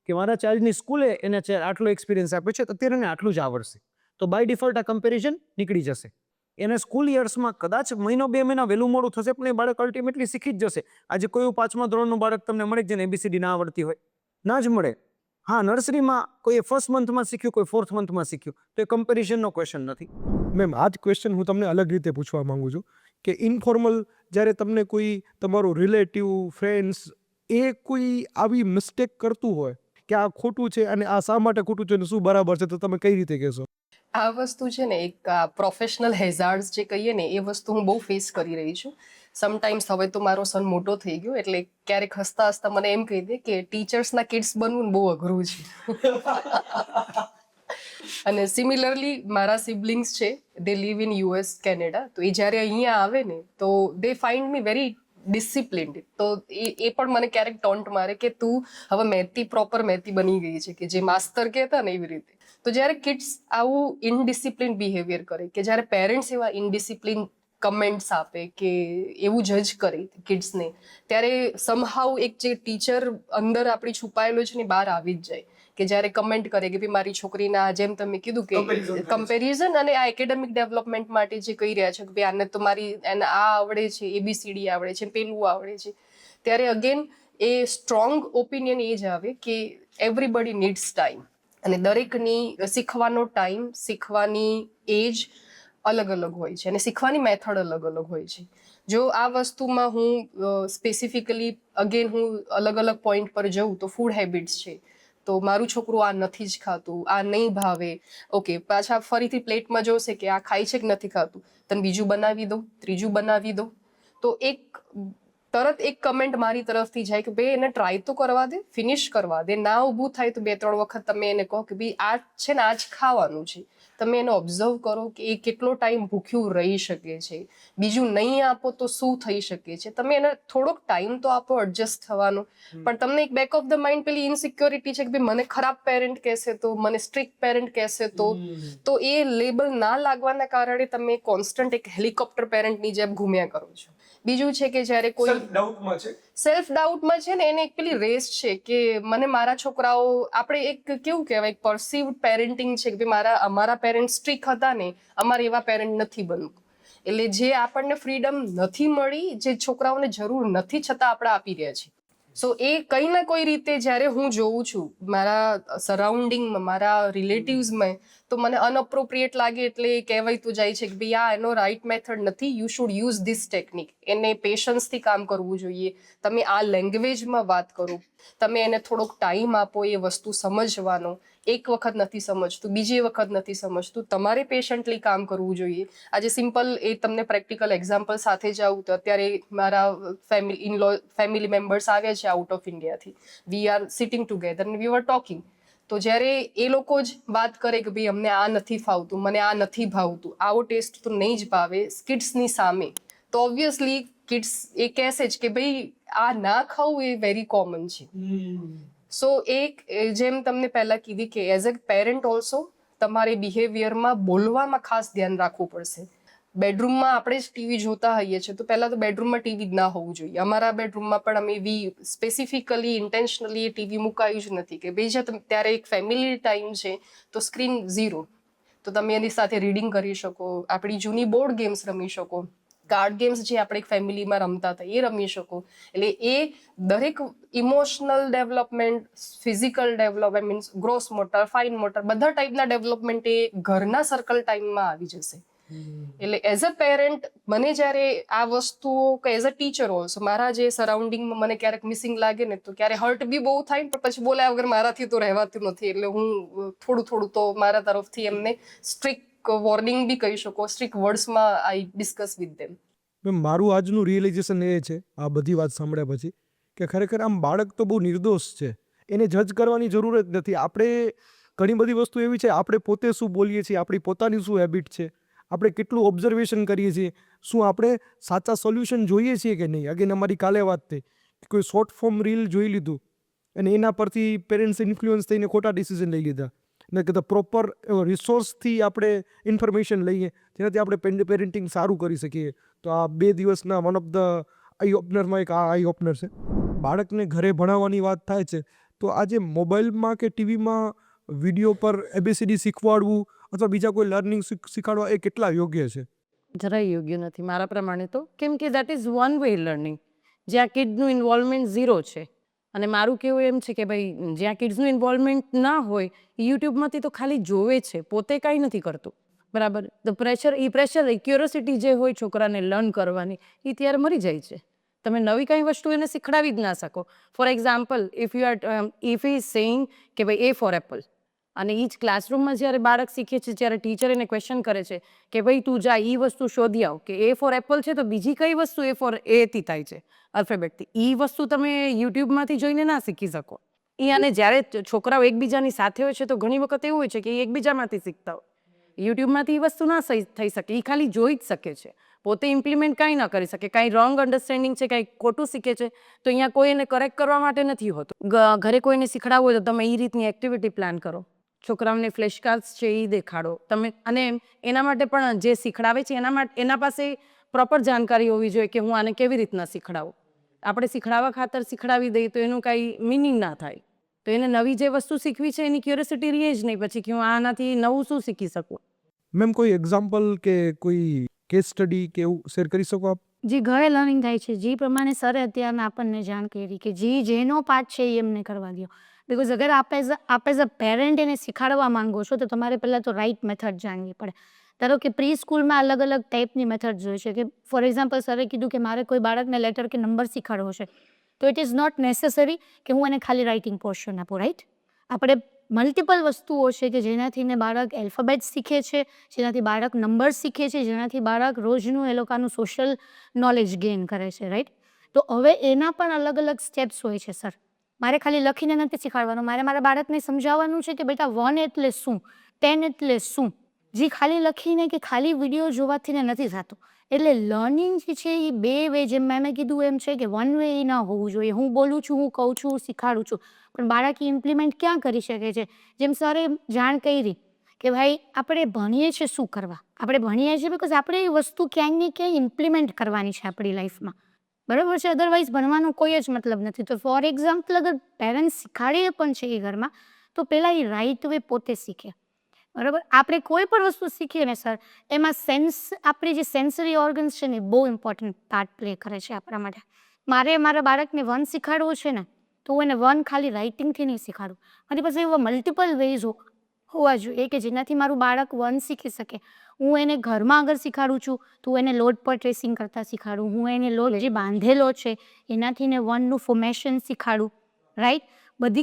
કે મારા ચાઇલ્ડની સ્કૂલે એને આટલો એક્સપિરિયન્સ આપ્યો છે, તો અત્યારે એને આટલું જ આવડશે. તો બાય ડિફોલ્ટ આ કમ્પેરિઝન નીકળી જશે. એને સ્કૂલ યર્સમાં કદાચ મહિનો 2 મહિના વહેલું મોડું થશે, પણ એ બાળક અલ્ટિમેટલી શીખી જ જશે. આજે કોઈ 5મા ધોરણનું બાળક તમને મળે જેને ABCD ના આવડતી હોય? ના જ મળે. હા, નર્સરીમાં કોઈ 1st મંથમાં શીખ્યું, કોઈ 4th મંથમાં શીખ્યું, તો એ કમ્પેરિઝનનો ક્વેશ્ચન નથી. મેમ આ જ ક્વેશ્ચન હું તમને અલગ રીતે પૂછવા માંગુ છું કે ઇનફોર્મલ જ્યારે તમને કોઈ તમારો રિલેટિવ, ફ્રેન્ડ્સ એ કોઈ આવી મિસ્ટેક કરતું હોય કે આ ખોટું છે અને આ શા માટે ખોટું છે અને શું બરાબર છે, તો તમે કઈ રીતે કહેશો? આ વસ્તુ છે ને એક પ્રોફેશનલ હેઝાર્ડ્સ જે કહીએ ને એ વસ્તુ હું બહુ ફેસ કરી રહી છું. સમટાઈમ્સ હવે તો મારો સન મોટો થઈ ગયો એટલે ક્યારેક હસતા હસતા મને એમ કહી દે કે ટીચર્સના કિડ્સ બનવું બહુ અઘરું છે. અને સિમિલરલી મારા સિબલિંગ્સ છે, દે લીવ ઇન US, કેનેડા. તો એ જ્યારે અહીંયા આવે ને તો દે ફાઇન્ડ મી વેરી ડિસિપ્લિન્ડ. તો એ પણ મને ક્યારેક ટોન્ટ મારે કે તું હવે પ્રોપર મેથી બની ગઈ છે, કે જે માસ્તર કહેતા ને એવી રીતે. તો જ્યારે કિડ્સ આવું ઇનડિસિપ્લિન બિહેવિયર કરે, કે જ્યારે પેરેન્ટ્સ એવા ઇનડિસિપ્લિન કમેન્ટ્સ આપે કે એવું જજ કરે કિડ્સને, ત્યારે સમહાઉ એક જે ટીચર અંદર આપણી છુપાયેલો છે ને બહાર આવી જ જાય. કે જ્યારે કમેન્ટ કરે કે ભાઈ મારી છોકરીના, જેમ તમે કીધું કે કમ્પેરિઝન અને આ એકેડેમિક ડેવલપમેન્ટ માટે જે કહી રહ્યા છે કે ભાઈ આને તો એને આ આવડે છે, ABCD આવડે છે, પેલું આવડે છે, ત્યારે અગેન એ સ્ટ્રોંગ ઓપિનિયન એ જ આવે કે એવરીબડી નીડ્સ ટાઈમ. અને દરેકની શીખવાનો ટાઈમ, શીખવાની એજ અલગ અલગ હોય છે અને શીખવાની મેથડ અલગ અલગ હોય છે. જો આ વસ્તુમાં હું સ્પેસિફિકલી અગેન હું અલગ અલગ પોઈન્ટ પર જઉં તો ફૂડ હેબિટ્સ છે, તો મારું છોકરું આ નથી જ ખાતું, આ નહીં ભાવે, ઓકે, પાછા ફરીથી પ્લેટમાં જોશે કે આ ખાય છે કે નથી ખાતું, તને બીજું બનાવી દો, ત્રીજું બનાવી દો. તો તરત એક કમેન્ટ મારી તરફથી જાય કે ભાઈ એને ટ્રાય તો કરવા દે, ફિનિશ કરવા દે. ના ઊભું થાય તો 2-3 વખત તમે એને કહો કે ભાઈ આ છે ને આ જ ખાવાનું છે. તમે એને ઓબ્ઝર્વ કરો કે એ કેટલો ટાઈમ ભૂખ્યું રહી શકે છે, બીજું નહીં આપો તો શું થઈ શકે છે. તમે એને થોડોક ટાઈમ તો આપો એડજસ્ટ થવાનો. પણ તમને એક બેક ઓફ ધ માઇન્ડ પેલી ઇનસિક્યોરિટી છે કે ભાઈ મને ખરાબ પેરેન્ટ કહેશે તો, મને સ્ટ્રિક્ટ પેરેન્ટ કહેશે તો એ લેબલ ના લાગવાના કારણે તમે કોન્સ્ટન્ટ એક હેલિકોપ્ટર પેરેન્ટની જેમ ઘૂમ્યા કરો છો. બીજું છે કે જ્યારે કોઈ સેલ્ફ ડાઉટમાં છે ને એને એક પેલી રેસ છે કે મને મારા છોકરાઓ, આપણે એક કેવું કહેવાય પરસીવ્ડ પેરેન્ટિંગ છે કે ભાઈ અમારા પેરેન્ટ સ્ટ્રિક્ટ હતા ને, અમારે એવા પેરેન્ટ નથી બનવું. એટલે જે આપણને ફ્રીડમ નથી મળી, જે છોકરાઓને જરૂર નથી છતાં આપણે આપી રહ્યા છીએ. સો એ કંઈ ના કોઈ રીતે જ્યારે હું જોઉં છું મારા સરાઉન્ડિંગમાં, મારા રિલેટિવ્સમાં, તો મને અનઅપ્રોપ્રિએટ લાગે એટલે એ કહેવાયતું જાય છે કે ભાઈ આ એનો રાઇટ મેથડ નથી, you should use this technique. એને પેશન્સથી કામ કરવું જોઈએ. તમે આ લેંગ્વેજમાં વાત કરો, તમે એને થોડોક ટાઈમ આપો એ વસ્તુ સમજવાનો. એક વખત નથી સમજતું, બીજી વખત નથી સમજતું, તમારે પેશન્ટલી કામ કરવું જોઈએ. આજે સિમ્પલ એ તમને પ્રેક્ટિકલ એક્ઝામ્પલ સાથે જ આવું તો અત્યારે મારા ફેમિલી મેમ્બર્સ આવ્યા છે આઉટ ઓફ ઇન્ડિયાથી. We are sitting together and we were talking. તો જ્યારે એ લોકો જ વાત કરે કે ભાઈ અમને આ નથી ફાવતું, મને આ નથી ભાવતું, આવો ટેસ્ટ તો નહીં જ ભાવે કિડ્સની સામે, તો ઓબ્વિયસલી કિડ્સ એ કહેશે જ કે ભાઈ આ ના ખાવું એ વેરી કોમન છે. સો જેમ તમને પહેલા કીધી કે એઝ અ પેરેન્ટ ઓલ્સો તમારે બિહેવિયરમાં, બોલવામાં ખાસ ધ્યાન રાખવું પડશે. બેડરૂમમાં આપણે જ ટીવી જોતા હોઈએ છીએ તો પહેલાં તો બેડરૂમમાં ટીવી જ ના હોવું જોઈએ. અમારા બેડરૂમમાં પણ અમે સ્પેસિફિકલી ઇન્ટેન્શનલી એ ટીવી મુકાયું જ નથી કે ભાઈ ત્યારે એક ફેમિલી ટાઈમ છે તો સ્ક્રીન 0, તો તમે એની સાથે રીડિંગ કરી શકો, આપણી જૂની બોર્ડ ગેમ્સ રમી શકો. કાર્ડ ગેમ્સ જે આપણે એક ફેમિલીમાં રમતા હતા એ રમી શકો. એટલે એ દરેક emotional development, physical development, means gross motor, fine motor, બધા ટાઈપના ડેવલપમેન્ટ એ ઘરના સર્કલ ટાઈમમાં આવી જશે. એટલે એઝ અ પેરેન્ટ મને જ્યારે આ વસ્તુઓ કે એઝ અ ટીચર ઓલ્સો મારા જે સરાઉન્ડિંગમાં મને ક્યારેક મિસિંગ લાગે ને તો ક્યારે હર્ટ બી બહુ થાય ને, પણ પછી બોલ્યા વગર મારાથી તો રહેવાતું નથી. એટલે હું થોડું તો મારા તરફથી એમને સ્ટ્રિક્ટ વોર્નિંગ બી કહી શકો, સ્ટ્રિક્ટ વર્ડ્સમાં આઈ ડિસ્કસ વિથ ધેમ. મારું આજનું રિયલાઇઝેશન એ છે આ બધી વાત સાંભળ્યા પછી કે ખરેખર આમ બાળક તો બહુ નિર્દોષ છે, એને જજ કરવાની જરૂર જ નથી. આપણે ઘણી બધી વસ્તુ એવી છે, આપણે પોતે શું બોલીએ છીએ, આપણી પોતાની શું હેબિટ છે, આપણે કેટલું ઓબ્ઝર્વેશન કરીએ છીએ, શું આપણે સાચા સોલ્યુશન જોઈએ છીએ કે નહીં. અગેન અમારી કાલે વાત થઈ કોઈ શોર્ટ ફોર્મ રીલ જોઈ લીધું અને એના પરથી પેરેન્ટ્સ ઇન્ફ્લુઅન્સ થઈને ખોટા ડિસિઝન લઈ લીધા. ને કીધું પ્રોપર રિસોર્સથી આપણે ઇન્ફોર્મેશન લઈએ જેનાથી આપણે પેરેન્ટિંગ સારું કરી શકીએ. તો આ 2 દિવસના વન ઓફ ધ આઈ ઓપનરમાં એક આ આઈ ઓપનર છે. બાળકને ઘરે ભણાવવાની વાત થાય છે તો આજે મોબાઈલમાં કે ટીવીમાં વિડીયો પર ABCD શીખવાડવું અથવા બીજા કોઈ લર્નિંગ શીખવાડવા એ કેટલા યોગ્ય છે? જરાય યોગ્ય નથી મારા પ્રમાણે તો, કેમ કે that is one way learning, જ્યાં કિડનું ઇન્વોલ્વમેન્ટ ઝીરો છે. અને મારું કહેવું એમ છે કે ભાઈ જ્યાં કિડ્સનું ઇન્વોલ્વમેન્ટ ના હોય, યુટ્યુબમાંથી તો ખાલી જોવે છે, પોતે કાંઈ નથી કરતું. બરાબર, ધ પ્રેશર ક્યુરિયોસિટી જે હોય છોકરાને લર્ન કરવાની એ ત્યારે મરી જાય છે. તમે નવી કંઈ વસ્તુ એને શીખડાવી જ ના શકો. For example, if is saying કે ભાઈ A ફોર એપલ, અને એ જ ક્લાસરૂમમાં જ્યારે બાળક શીખે છે ત્યારે ટીચર એને ક્વેશ્ચન કરે છે કે ભાઈ તું જા એ વસ્તુ શોધી આવ કે A ફોર એપલ છે તો બીજી કઈ વસ્તુ A ફોર એથી થાય છે અલ્ફાબેટથી. એ વસ્તુ તમે યુટ્યુબમાંથી જોઈને ના શીખી શકો. અને જ્યારે છોકરાઓ એકબીજાની સાથે હોય છે તો ઘણી વખત એવું હોય છે કે એ એકબીજામાંથી શીખતા હોય. યુટ્યુબમાંથી એ વસ્તુ ના થઈ શકે, એ ખાલી જોઈ જ શકે છે, પોતે ઇમ્પ્લિમેન્ટ કાંઈ ના કરી શકે. કાંઈ રોંગ અન્ડરસ્ટેન્ડિંગ છે, કાંઈ ખોટું શીખે છે તો અહીંયા કોઈ એને કરેક્ટ કરવા માટે નથી હોતું. ઘરે કોઈને શીખડાવવું હોય તો તમે એ રીતની એક્ટિવિટી પ્લાન કરો, છોકરાઓને ફ્લેશ કાર્ડ્સ છે એ દેખાડો તમે. અને એના માટે પણ જે શીખડાવે છે એના પાસે પ્રોપર જાણકારી હોવી જોઈએ કે હું આને કેવી રીતના શીખડાવું. આપણે શીખડાવવા ખાતર શીખડાવી દઈએ તો એનું કાંઈ મિનિંગ ના થાય. તો એને નવી જે વસ્તુ શીખવી છે એની ક્યુરિયોસિટી રહે જ નહીં પછી કે હું આનાથી નવું શું શીખી શકું. મેમ કોઈ એક્ઝામ્પલ કે કોઈ કેસ સ્ટડી કે એવું શેર કરી શકો આપ? જે ઘરે લર્નિંગ થાય છે જે પ્રમાણે સરે અત્યારના આપણને જાણ કરી કે જેનો પાર્ટ છે એ એમને કરવા દો. બિકોઝ અગર આપ એઝ અ પેરેન્ટ એને શીખવાડવા માંગો છો તો તમારે પહેલાં તો રાઇટ મેથડ જાણવી પડે. ધારો કે પ્રી સ્કૂલમાં અલગ અલગ ટાઈપની મેથડ જોઈએ છે કે ફોર એક્ઝામ્પલ સરે કીધું કે મારે કોઈ બાળકને લેટર કે નંબર શીખવાડવો છે તો ઇટ ઇઝ નોટ નેસેસરી કે હું એને ખાલી રાઇટિંગ પોર્શન આપું. રાઈટ, આપણે મલ્ટિપલ વસ્તુઓ છે કે જેનાથી બાળક એલ્ફાબેટ શીખે છે, જેનાથી બાળક નંબર શીખે છે, જેનાથી બાળક રોજનું એ લોકોનું સોશિયલ નોલેજ ગેઇન કરે છે. રાઈટ, તો હવે એના પણ અલગ અલગ સ્ટેપ્સ હોય છે. સર મારે ખાલી લખીને નથી શીખવાડવાનું, મારે મારા બાળકને સમજાવવાનું છે કે બેટા 1 એટલે શું, 10 એટલે શું. જે ખાલી લખીને કે ખાલી વિડીયો જોવાથી ને નથી થતું. એટલે લર્નિંગ જે છે એ 2 વે, જેમ મેં કીધું એમ છે કે 1 વે એ ના હોવું જોઈએ. હું બોલું છું, હું કહું છું, શીખવાડું છું, પણ બાળક ઇમ્પ્લિમેન્ટ ક્યાં કરી શકે છે? જેમ સરે જાણ કરી કે ભાઈ આપણે ભણીએ છીએ શું કરવા, આપણે ભણીએ છીએ બિકોઝ આપણે એ વસ્તુ ક્યાંય ને ક્યાંય ઇમ્પ્લિમેન્ટ કરવાની છે આપણી લાઈફમાં. બરાબર છે, અદરવાઇઝ ભણવાનો કોઈ જ મતલબ નથી. તો ફોર એક્ઝામ્પલ અગર પેરેન્ટ્સ શીખવાડીએ પણ છે એ ઘરમાં તો પહેલાં એ રાઇટ વે પોતે શીખે. બરાબર, આપણે કોઈ પણ વસ્તુ શીખીએ ને સર એમાં આપણી જે સેન્સરી ઓર્ગન્સ છે ને બહુ ઇમ્પોર્ટન્ટ પાર્ટ પ્લે કરે છે આપણા માટે. મારે મારા બાળકને 1 શીખવાડવું છે ને તો હું એને 1 ખાલી રાઇટિંગથી નહીં શીખવાડું. મારી પાસે એવા મલ્ટિપલ વેઝ હોવા જોઈએ કે જેનાથી મારું બાળક 1 શીખી શકે. હું એને ઘરમાં અગર શીખવાડું છું તો એને લોડ પર ટ્રેસિંગ કરતાં શીખવાડું, હું એને લોડ જે બાંધેલો છે એનાથી ને 1નું ફોર્મેશન શીખવાડું. રાઈટ,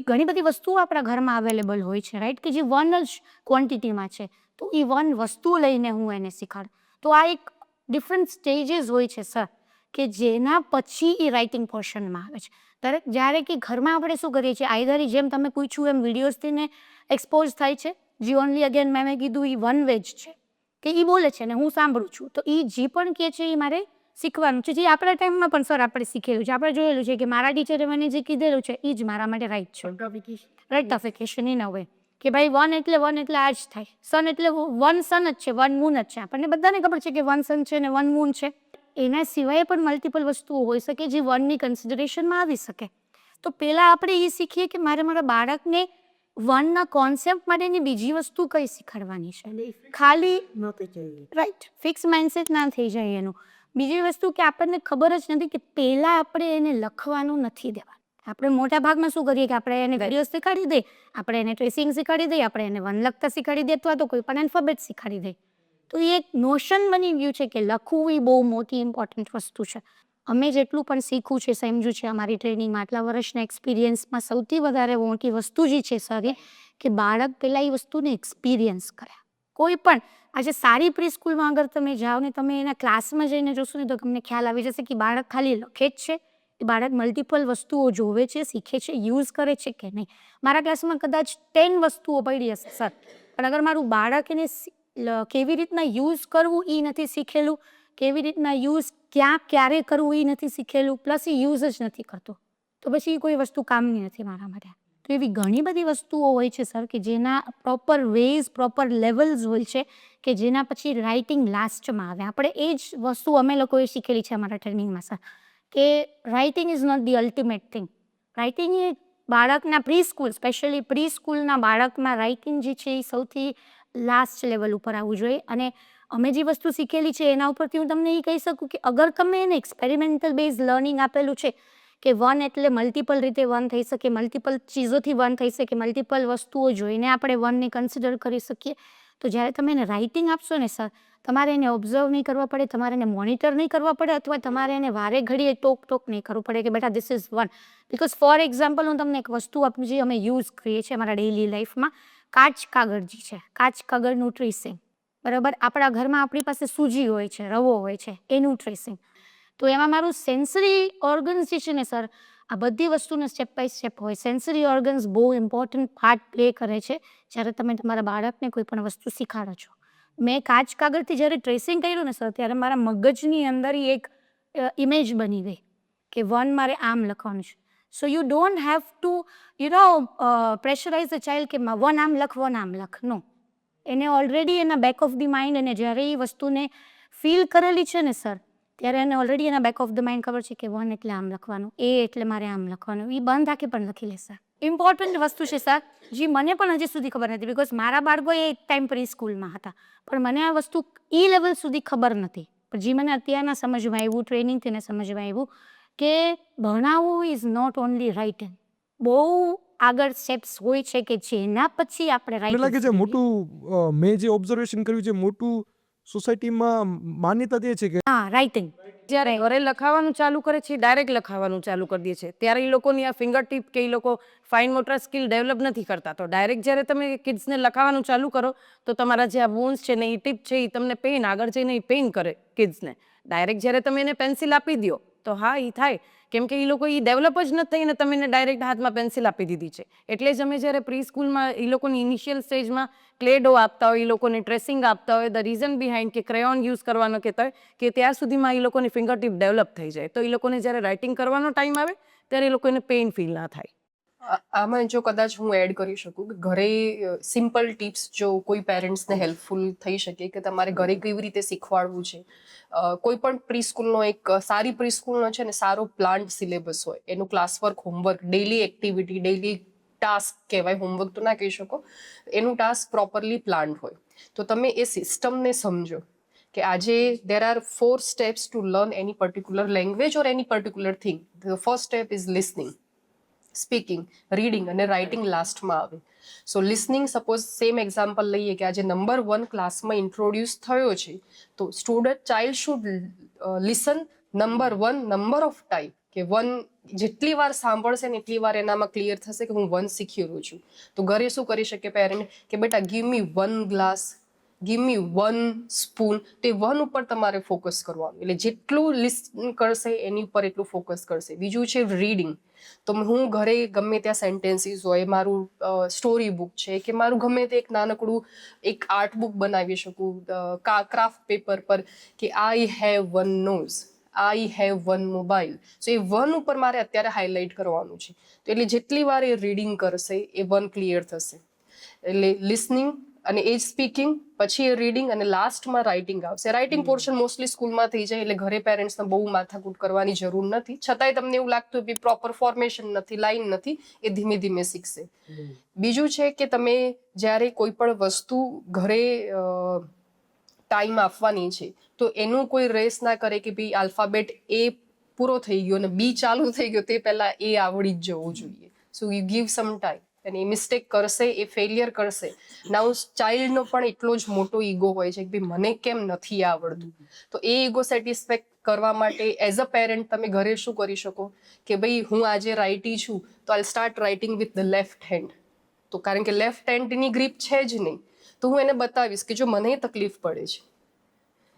ઘણી બધી વસ્તુઓ આપણા ઘરમાં અવેલેબલ હોય છે. રાઈટ, કે જે 1 જ ક્વોન્ટિટીમાં છે તો એ 1 વસ્તુ લઈને હું એને શીખવાડું. તો આ એક ડિફરન્ટ સ્ટેજીસ હોય છે સર કે જેના પછી એ રાઇટિંગ પોર્શનમાં આવે છે. જ્યારે કે ઘરમાં આપણે શું કરીએ છીએ, આઈધર જેમ તમે પૂછ્યું એમ વિડીયોઝથી ને એક્સપોઝ થાય છે, જે ઓનલી અગેન મેં કીધું એ 1 વે જ છે કે એ બોલે છે ને હું સાંભળું છું, તો એ જે પણ કહે છે એ મારે શીખવાનું છે. જે આપણા ટાઈમમાં પણ સર આપણે શીખેલું છે, આપણે જોયેલું છે કે મારા ટીચરે મને જે કીધેલું છે એ જ મારા માટે રાઈટ છે. રેક્ટિફિકેશન ઇન અ વે કે ભાઈ 1 એટલે આ જ થાય, સન એટલે 1 સન જ છે, 1 મૂન જ છે. આપણને બધાને ખબર છે કે 1 સન છે ને 1 મૂન છે. એના સિવાય પણ મલ્ટિપલ વસ્તુઓ હોઈ શકે જે 1ની કન્સિડરેશનમાં આવી શકે. તો પહેલાં આપણે એ શીખીએ કે મારે મારા બાળકને 1ના કોન્સેપ્ટ માટેની બીજી વસ્તુ કઈ શીખવાડવાની છે. ખાલી રાઈટ ફિક્સ માઇન્ડસેટ ના થઈ જાય એનું. બીજી વસ્તુ કે આપણને ખબર જ નથી કે પહેલાં આપણે એને લખવાનું નથી દેવાનું. આપણે મોટા ભાગમાં શું કરીએ કે આપણે એને વિડીયો શીખવાડી દઈએ, આપણે એને ટ્રેસિંગ શીખવાડી દઈએ, આપણે એને વન લખતા શીખવાડી દઈએ અથવા તો કોઈ પણ આલ્ફાબેટ શીખવાડી દઈએ. તો એ એક નોશન બની ગયું છે કે લખવું એ બહુ મોટી ઇમ્પોર્ટન્ટ વસ્તુ છે. અમે જેટલું પણ શીખવું છે, સમજ્યું છે અમારી ટ્રેનિંગમાં, આટલા વર્ષના એક્સપિરિયન્સમાં સૌથી વધારે મોટી વસ્તુ જે છે સર, કે બાળક પહેલાં એ વસ્તુને એક્સપિરિયન્સ કરે. કોઈ પણ આજે સારી પ્રી સ્કૂલમાં અગર તમે જાઓ ને તમે એના ક્લાસમાં જઈને જોશો ને તો તમને ખ્યાલ આવી જશે કે બાળક ખાલી લખે જ છે, એ બાળક મલ્ટિપલ વસ્તુઓ જોવે છે, શીખે છે, યુઝ કરે છે કે નહીં. મારા ક્લાસમાં કદાચ 10 વસ્તુઓ પડી હશે સર, પણ અગર મારું બાળક એને કેવી રીતના યુઝ કરવું એ નથી શીખેલું, કેવી રીતના યુઝ ક્યાં ક્યારે કરવું એ નથી શીખેલું, પ્લસ એ યુઝ જ નથી કરતો, તો પછી એ કોઈ વસ્તુ કામની નથી મારા માટે. તો એવી ઘણી બધી વસ્તુઓ હોય છે સર કે જેના પ્રોપર વેઝ, પ્રોપર લેવલ્સ હોય છે કે જેના પછી રાઇટિંગ લાસ્ટમાં આવે. આપણે એ જ વસ્તુ અમે લોકોએ શીખેલી છે અમારા ટ્રેનિંગમાં સર, કે writing is not the ultimate thing. Writing એ બાળકના પ્રી સ્કૂલ, સ્પેશિયલી પ્રી સ્કૂલના બાળકમાં રાઇટિંગ જે છે એ સૌથી લાસ્ટ લેવલ ઉપર આવવું જોઈએ. અને અમે જે વસ્તુ શીખેલી છે એના ઉપરથી હું તમને એ કહી શકું કે અગર તમે એને એક્સપેરિમેન્ટલ બેઝ લર્નિંગ આપેલું છે કે વન એટલે મલ્ટિપલ રીતે વન થઈ શકે, મલ્ટિપલ ચીજોથી વન થઈ શકે, મલ્ટિપલ વસ્તુઓ જોઈને આપણે વનને કન્સિડર કરી શકીએ, તો જ્યારે તમે એને રાઇટિંગ આપશો ને સર, તમારે એને ઓબ્ઝર્વ નહીં કરવા પડે, તમારે એને મોનિટર નહીં કરવા પડે, અથવા તમારે એને વારે ઘડીએ ટોક નહીં કરવું પડે કે બેટા this is one. Because for example હું તમને એક વસ્તુ આપું જે અમે યુઝ કરીએ છીએ અમારા ડેઇલી લાઈફમાં, કાચ કાગળ જે છે, કાચ કાગળનું ટ્રેસિંગ, બરાબર. આપણા ઘરમાં આપણી પાસે સૂજી હોય છે, રવો હોય છે, એનું ટ્રેસિંગ. તો એમાં મારું સેન્સરી ઓર્ગન્સ જે છે ને સર, આ બધી વસ્તુને સ્ટેપ બાય સ્ટેપ હોય. સેન્સરી ઓર્ગન્સ બહુ ઇમ્પોર્ટન્ટ પાર્ટ પ્લે કરે છે જ્યારે તમે તમારા બાળકને કોઈ પણ વસ્તુ શીખવાડો છો. મેં કાચ કાગળથી જ્યારે ટ્રેસિંગ કર્યું ને સર, ત્યારે મારા મગજની અંદર એક ઇમેજ બની ગઈ કે વન મારે આમ લખવાનું છે. So you don't have to pressurise a child કે વન આમ લખ, વન આમ લખ. નો, એને ઓલરેડી એના બેક ઓફ ધી માઇન્ડ, એને જ્યારે એ વસ્તુને ફીલ કરેલી છે ને સર, ત્યારે એને ઓલરેડી એના બેક ઓફ ધ માઇન્ડ ખબર છે કે વન એટલે આમ લખવાનું, એ એટલે મારે આમ લખવાનું. એ બંધ રાખી પણ લખી લે સર. ઇમ્પોર્ટન્ટ વસ્તુ છે સર, જે મને પણ હજી સુધી ખબર નથી, બિકોઝ મારા બાળકો એ ટાઈમ પ્રી સ્કૂલમાં હતા, પણ મને આ વસ્તુ એ લેવલ સુધી ખબર નથી. પણ જે મને અત્યારના સમજમાં આવ્યું, ટ્રેનિંગથી ને સમજમાં આવ્યું કે ભણાવવું ઇઝ નોટ ઓનલી રાઇટિંગ, બહુ આગળ સ્ટેપ્સ હોય છે કે જેના પછી આપણે મને લાગે છે રાઇટિંગ. મોટું મેં જે ઓબ્ઝર્વેશન કર્યું છે, મોટું સોસાયટીમાં માન્યતા તે છે કે હા, રાઇટિંગ. જ્યારે ઘરે લખાવાનું ચાલુ કરે છે, ડાયરેક્ટ લખાવાનું ચાલુ કરી દે છે, ત્યારે એ લોકોની આ ફિંગર ટીપ કે એ લોકો ફાઇન મોટર સ્કિલ ડેવલપ નથી કરતા. તો ડાયરેક્ટ જ્યારે તમે કિડ્સને લખાવાનું ચાલુ કરો તો તમારા જે આ બોન્સ છે ને, એ ટીપ છે, એ તમને પેઇન આગળ જઈને એ પેઇન કરે કિડ્સને. ડાયરેક્ટ જ્યારે તમે એને પેન્સિલ આપી દો તો હા એ થાય, કેમ કે એ લોકો એ ડેવલપ જ નથી થઈને તમે એને ડાયરેક્ટ હાથમાં પેન્સિલ આપી દીધી છે. એટલે જ અમે જ્યારે પ્રી સ્કૂલમાં એ લોકોની ઇનિશિયલ સ્ટેજમાં ક્લે ડો આપતા હોય, એ લોકોને ટ્રેસિંગ આપતા હોય, ધ રીઝન બિહાઇન્ડ કે ક્રેયોન યુઝ કરવાનો કહેતા હોય કે ત્યાં સુધીમાં એ લોકોની ફિંગર ટીપ ડેવલપ થઈ જાય, તો એ લોકોને જ્યારે રાઇટિંગ કરવાનો ટાઈમ આવે ત્યારે એ લોકોને પેઇન ફીલ ના થાય. આમાં જો કદાચ હું એડ કરી શકું કે ઘરે સિમ્પલ ટિપ્સ જો કોઈ પેરેન્ટ્સને હેલ્પફુલ થઈ શકે કે તમારે ઘરે કેવી રીતે શીખવાડવું છે. કોઈ પણ પ્રી સ્કૂલનો એક સારી પ્રી સ્કૂલનો છે ને સારો પ્લાન્ટ સિલેબસ હોય, એનું classwork, homework, daily activity, daily task કહેવાય, હોમવર્ક તો ના કહી શકો, એનું ટાસ્ક પ્રોપરલી પ્લાન્ડ હોય. તો તમે એ સિસ્ટમને સમજો કે આજે there are 4 steps to learn any particular language or any particular thing. The first step is listening, speaking, reading અને રાઇટિંગ લાસ્ટમાં આવે. સો લિસનિંગ, સપોઝ સેમ એક્ઝામ્પલ લઈએ કે આજે નંબર 1 ક્લાસમાં ઇન્ટ્રોડ્યુસ થયો છે, તો child should listen number 1 number of time, કે 1 જેટલી વાર સાંભળશે ને એટલી વાર એનામાં ક્લિયર થશે કે હું 1 શીખી રહ્યો છું. તો ઘરે શું કરી શકે પેરેન્ટ કે બેટા give me 1 glass, give me 1 spoon. તે 1 ઉપર તમારે ફોકસ કરવાનું, એટલે જેટલું લિસન કરશે એની ઉપર એટલું ફોકસ કરશે. બીજું છે રીડિંગ. તો હું ઘરે ગમે ત્યાં સેન્ટેન્સીસ હોય, મારું સ્ટોરી બુક છે કે મારું ગમે તે એક નાનકડું એક આર્ટ બુક બનાવી શકું ક્રાફ્ટ પેપર પર કે I have 1 nose, I have 1 mobile. So એ 1 ઉપર મારે અત્યારે હાઇલાઇટ કરવાનું છે. તો એટલે જેટલી વાર એ રીડિંગ કરશે એ 1 ક્લિયર થશે. એટલે લિસનિંગ અને એ જ સ્પીકિંગ, પછી એ રીડિંગ અને લાસ્ટમાં રાઇટિંગ આવશે. રાઇટિંગ પોર્શન મોસ્ટલી સ્કૂલમાં થઈ જાય, એટલે ઘરે પેરેન્ટ્સને બહુ માથાકૂટ કરવાની જરૂર નથી. છતાંય તમને એવું લાગતું કે પ્રોપર ફોર્મેશન નથી, લાઈન નથી, એ ધીમે ધીમે શીખશે. બીજું છે કે તમે જ્યારે કોઈ પણ વસ્તુ ઘરે ટાઈમ આપવાની છે તો એનું કોઈ રેસ ના કરે કે ભાઈ આલ્ફાબેટ એ પૂરો થઈ ગયો અને બી ચાલુ થઈ ગયો તે પહેલા એ આવડી જ જવું જોઈએ. So you give some time. અને એ મિસ્ટેક કરશે, એ ફેલિયર કરશે. નાઉ ચાઇલ્ડનો પણ એટલો જ મોટો ઈગો હોય છે કે ભાઈ મને કેમ નથી આવડતું. તો એ ઈગો સેટિસ્ફેક્ટ કરવા માટે એઝ અ પેરેન્ટ તમે ઘરે શું કરી શકો કે ભાઈ હું આજે રાઇટી છું તો આઈ start writing with the left hand. તો કારણ કે લેફ્ટ હેન્ડની ગ્રીપ છે જ નહીં તો હું એને બતાવીશ કે જો મને તકલીફ પડે છે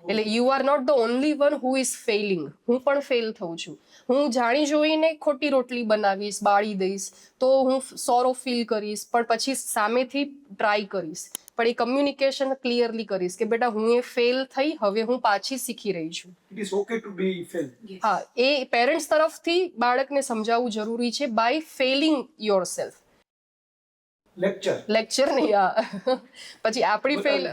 એટલે you are not the only one who is failing. હું પણ ફેલ થઉં છું. હું જાણી જોઈને ખોટી રોટલી બનાવીશ, બાળી દઈશ તો હું સોરો ફીલ કરીશ, પણ પછી સામેથી ટ્રાય કરીશ, પણ એ કમ્યુનિકેશન ક્લિયરલી કરીશ કે બેટા હું એ ફેલ થઈ, હવે હું પાછી શીખી રહી છું. It is okay to be fail. હા, એ પેરેન્ટ્સ તરફથી બાળકને સમજાવવું જરૂરી છે by failing yourself. Lecture નહીં. પછી આપણી ફેલ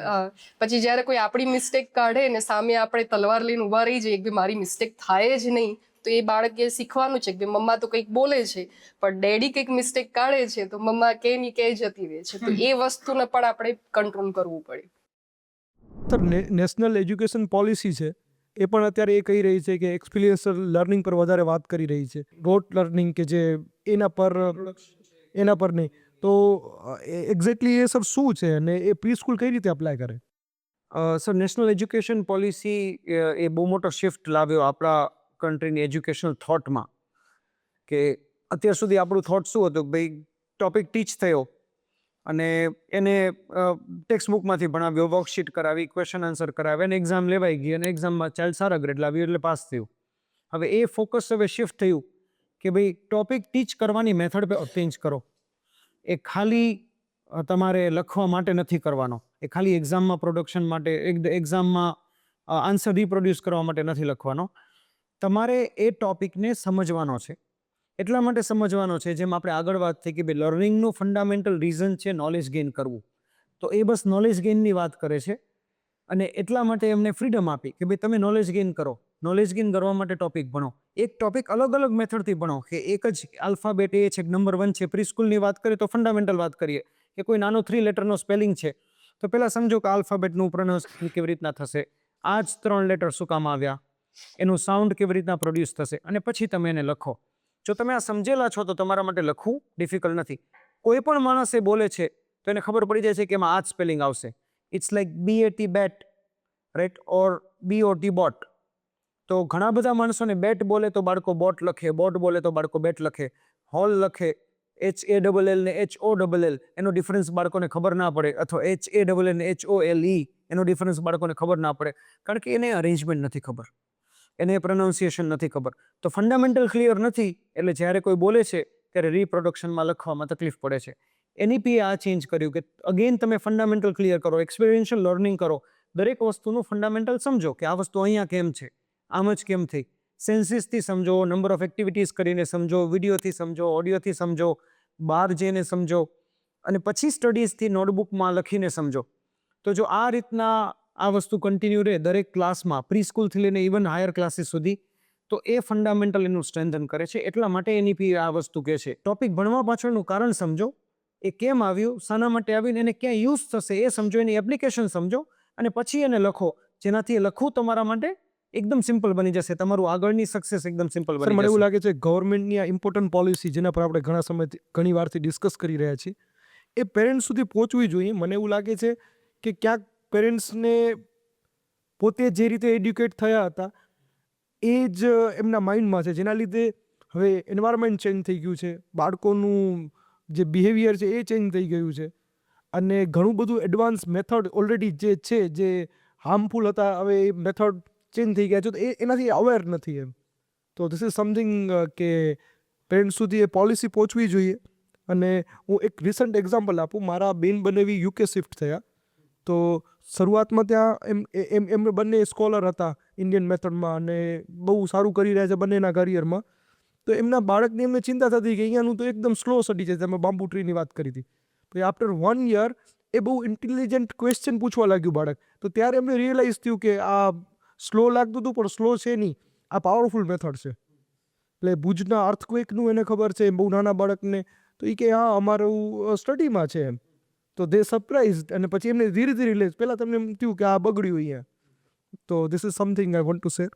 પછી જ્યારે કોઈ આપણી મિસ્ટેક કાઢે ને સામે આપણે તલવાર લઈને ઊભા રહી જઈએ કે મારી મિસ્ટેક થાય જ નહીં તો એ બાળકે શીખવાનું છે કે મમ્મા તો કંઈક બોલે છે પણ ડેડી કંઈક મિસ્ટેક કાઢે છે તો મમ્મા કે ની કે જતી રહે છે. તો એ વસ્તુને પણ આપણે કંટ્રોલ કરવું પડે. સર, નેશનલ એજ્યુકેશન પોલિસી છે એ પણ અત્યારે એ કહી રહી છે કે એક્સપિરિયન્શિયલ લર્નિંગ પર વધારે વાત કરી રહી છે. રોટ લર્નિંગ કે જે એના પર નહીં. તો એક્ઝેક્ટલી એ સર શું છે અને એ પ્રી સ્કૂલ કઈ રીતે અપ્લાય કરે? સર, નેશનલ એજ્યુકેશન પોલિસી એ બહુ મોટો શિફ્ટ લાવ્યો આપણા કન્ટ્રીની એજ્યુકેશનલ થોટમાં. કે અત્યાર સુધી આપણું થોટ શું હતું કે ભાઈ ટોપિક ટીચ થયો અને એને ટેક્સ્ટ બુકમાંથી ભણાવ્યો, વર્કશીટ કરાવી, ક્વેશ્ચન આન્સર કરાવે અને એક્ઝામ લેવાઈ ગઈ અને એક્ઝામમાં ચાઇલ્ડ સારા ગ્રેડ લાવ્યું એટલે પાસ થયું. હવે એ ફોકસ હવે શિફ્ટ થયું કે ભાઈ ટોપિક ટીચ કરવાની મેથડ પર ચેન્જ કરો. એ ખાલી તમારે લખવા માટે નથી કરવાનો, એ ખાલી એક્ઝામમાં પ્રોડક્શન માટે, એક્ઝામમાં આન્સર રિપ્રોડ્યુસ કરવા માટે નથી લખવાનો. તમારે એ ટોપિકને સમજવાનો છે. એટલા માટે સમજવાનો છે, જેમ આપણે આગળ વાત થઈ કે ભાઈ લર્નિંગનું ફંડામેન્ટલ રીઝન છે નોલેજ ગેઇન કરવું. તો એ બસ નોલેજ ગેઇનની વાત કરે છે અને એટલા માટે એમને ફ્રીડમ આપી કે ભાઈ તમે નોલેજ ગેઇન કરો. નોલેજ ગેઇન કરવા માટે ટોપિક ભણો. એક ટોપિક અલગ અલગ મેથડથી ભણો કે એક જ આલ્ફાબેટ એ છે, નંબર 1 છે. પ્રી સ્કૂલની વાત કરીએ તો ફંડામેન્ટલ વાત કરીએ કે કોઈ નાનો 3 લેટરનો સ્પેલિંગ છે તો પહેલાં સમજો કે આલ્ફાબેટનું પ્રોનાઉન્સિએશન કેવી રીતના થશે, આ જ 3 લેટર શું કામ આવ્યા, એનું સાઉન્ડ કેવી રીતના પ્રોડ્યુસ થશે અને પછી તમે એને લખો. જો તમે આ સમજેલા છો તો તમારા માટે લખવું ડિફિકલ્ટ નથી. કોઈ પણ માણસ એ બોલે છે તો એને ખબર પડી જાય છે કે એમાં આ જ સ્પેલિંગ આવશે. It's like BAT bat, right, or BOT bot. તો ઘણા બધા માણસોને બેટ બોલે તો બાળકો બોટ લખે, બોટ બોલે તો બાળકો બેટ લખે, હોલ લખે HALL ને HOLL, એનો ડિફરન્સ બાળકોને ખબર ના પડે, અથવા HALL ને HOLE એનો ડિફરન્સ બાળકોને ખબર ના પડે કારણ કે એને અરેન્જમેન્ટ નથી ખબર, એને પ્રોનાઉન્સિએશન નથી ખબર. તો ફંડામેન્ટલ ક્લિયર નથી એટલે જ્યારે કોઈ બોલે છે ત્યારે રિપ્રોડક્શનમાં લખવામાં તકલીફ પડે છે. NEPએ આ ચેન્જ કર્યું કે અગેન તમે ફંડામેન્ટલ ક્લિયર કરો, એક્સપિરિયન્શિયલ લર્નિંગ કરો, દરેક વસ્તુનું ફંડામેન્ટલ સમજો કે આ વસ્તુ અહીંયા કેમ છે, આમ જ કેમ થઈ. સેન્સીસથી સમજો, નંબર ઓફ એક્ટિવિટીઝ કરીને સમજો, વિડીયોથી સમજો, ઓડિયોથી સમજો, બહાર જઈને સમજો અને પછી સ્ટડીઝથી નોટબુકમાં લખીને સમજો. તો જો આ રીતના આ વસ્તુ કન્ટિન્યુ રહે દરેક ક્લાસમાં, પ્રી સ્કૂલથી લઈને ઇવન હાયર ક્લાસીસ સુધી, તો એ ફંડામેન્ટલ એનું સ્ટ્રેન્થન કરે છે. એટલા માટે NEP આ વસ્તુ કહે છે ટોપિક ભણવા પાછળનું કારણ સમજો, એ કેમ આવ્યું, શાના માટે આવ્યું, એને ક્યાં યુઝ થશે એ સમજો, એની એપ્લિકેશન સમજો અને પછી એને લખો, જેનાથી એ લખવું તમારા માટે એકદમ સિમ્પલ બની જશે. તમારું આગળની સક્સેસ એકદમ સિમ્પલ સર, બની મને એવું જશે. લાગે છે ગવર્મેન્ટની આ ઇમ્પોર્ટન્ટ પોલિસી જેના પર આપણે ઘણી વારથી ડિસ્કસ કરી રહ્યા છીએ એ પેરેન્ટ્સ સુધી પહોંચવી જોઈએ. મને એવું લાગે છે કે ક્યાંક પેરેન્ટ્સને પોતે જે રીતે એડ્યુકેટ થયા હતા એ જ એમના માઇન્ડમાં છે, જેના લીધે હવે એન્વાયરમેન્ટ ચેન્જ થઈ ગયું છે, બાળકોનું જે બિહેવિયર છે એ ચેન્જ થઈ ગયું છે અને ઘણું બધું એડવાન્સ મેથડ ઓલરેડી જે છે જે હાર્મફુલ હતા હવે એ મેથડ ચેન્જ થઈ ગયા છે તો એનાથી અવેર નથી એમ. તો ધીસ ઇઝ સમથિંગ કે પેરેન્ટ્સ સુધી એ પોલિસી પહોંચવી જોઈએ. અને હું એક રિસન્ટ એક્ઝામ્પલ આપું, મારા બેન બનેવી UK શિફ્ટ થયા તો શરૂઆતમાં ત્યાં એમને બંને સ્કોલર હતા ઇન્ડિયન મેથડમાં અને બહુ સારું કરી રહ્યા છે બંનેના કરિયરમાં. તો એમના બાળકને એમને ચિંતા થતી કે અહીંયાનું તો એકદમ સ્લો સ્ટડી છે. તમે બામ્બુ ટ્રીની વાત કરી હતી, પછી આફ્ટર 1 યર એ બહુ ઇન્ટેલિજન્ટ ક્વેશ્ચન પૂછવા લાગ્યું બાળક. તો ત્યારે એમને રિયલાઇઝ થયું કે આ સ્લો લાગતું હતું પણ સ્લો છે નહીં, આ પાવરફુલ મેથડ છે. એટલે ભુજના અર્થક્વેકનું એને ખબર છે બહુ નાના બાળકને, તો એ કે હા અમારું સ્ટડીમાં છે એમ. તો દે સરપ્રાઇઝ, અને પછી એમને ધીરે ધીરે લે. પહેલાં તમને એમ થયું કે આ બગડ્યું અહીંયા. તો this is something I want to say.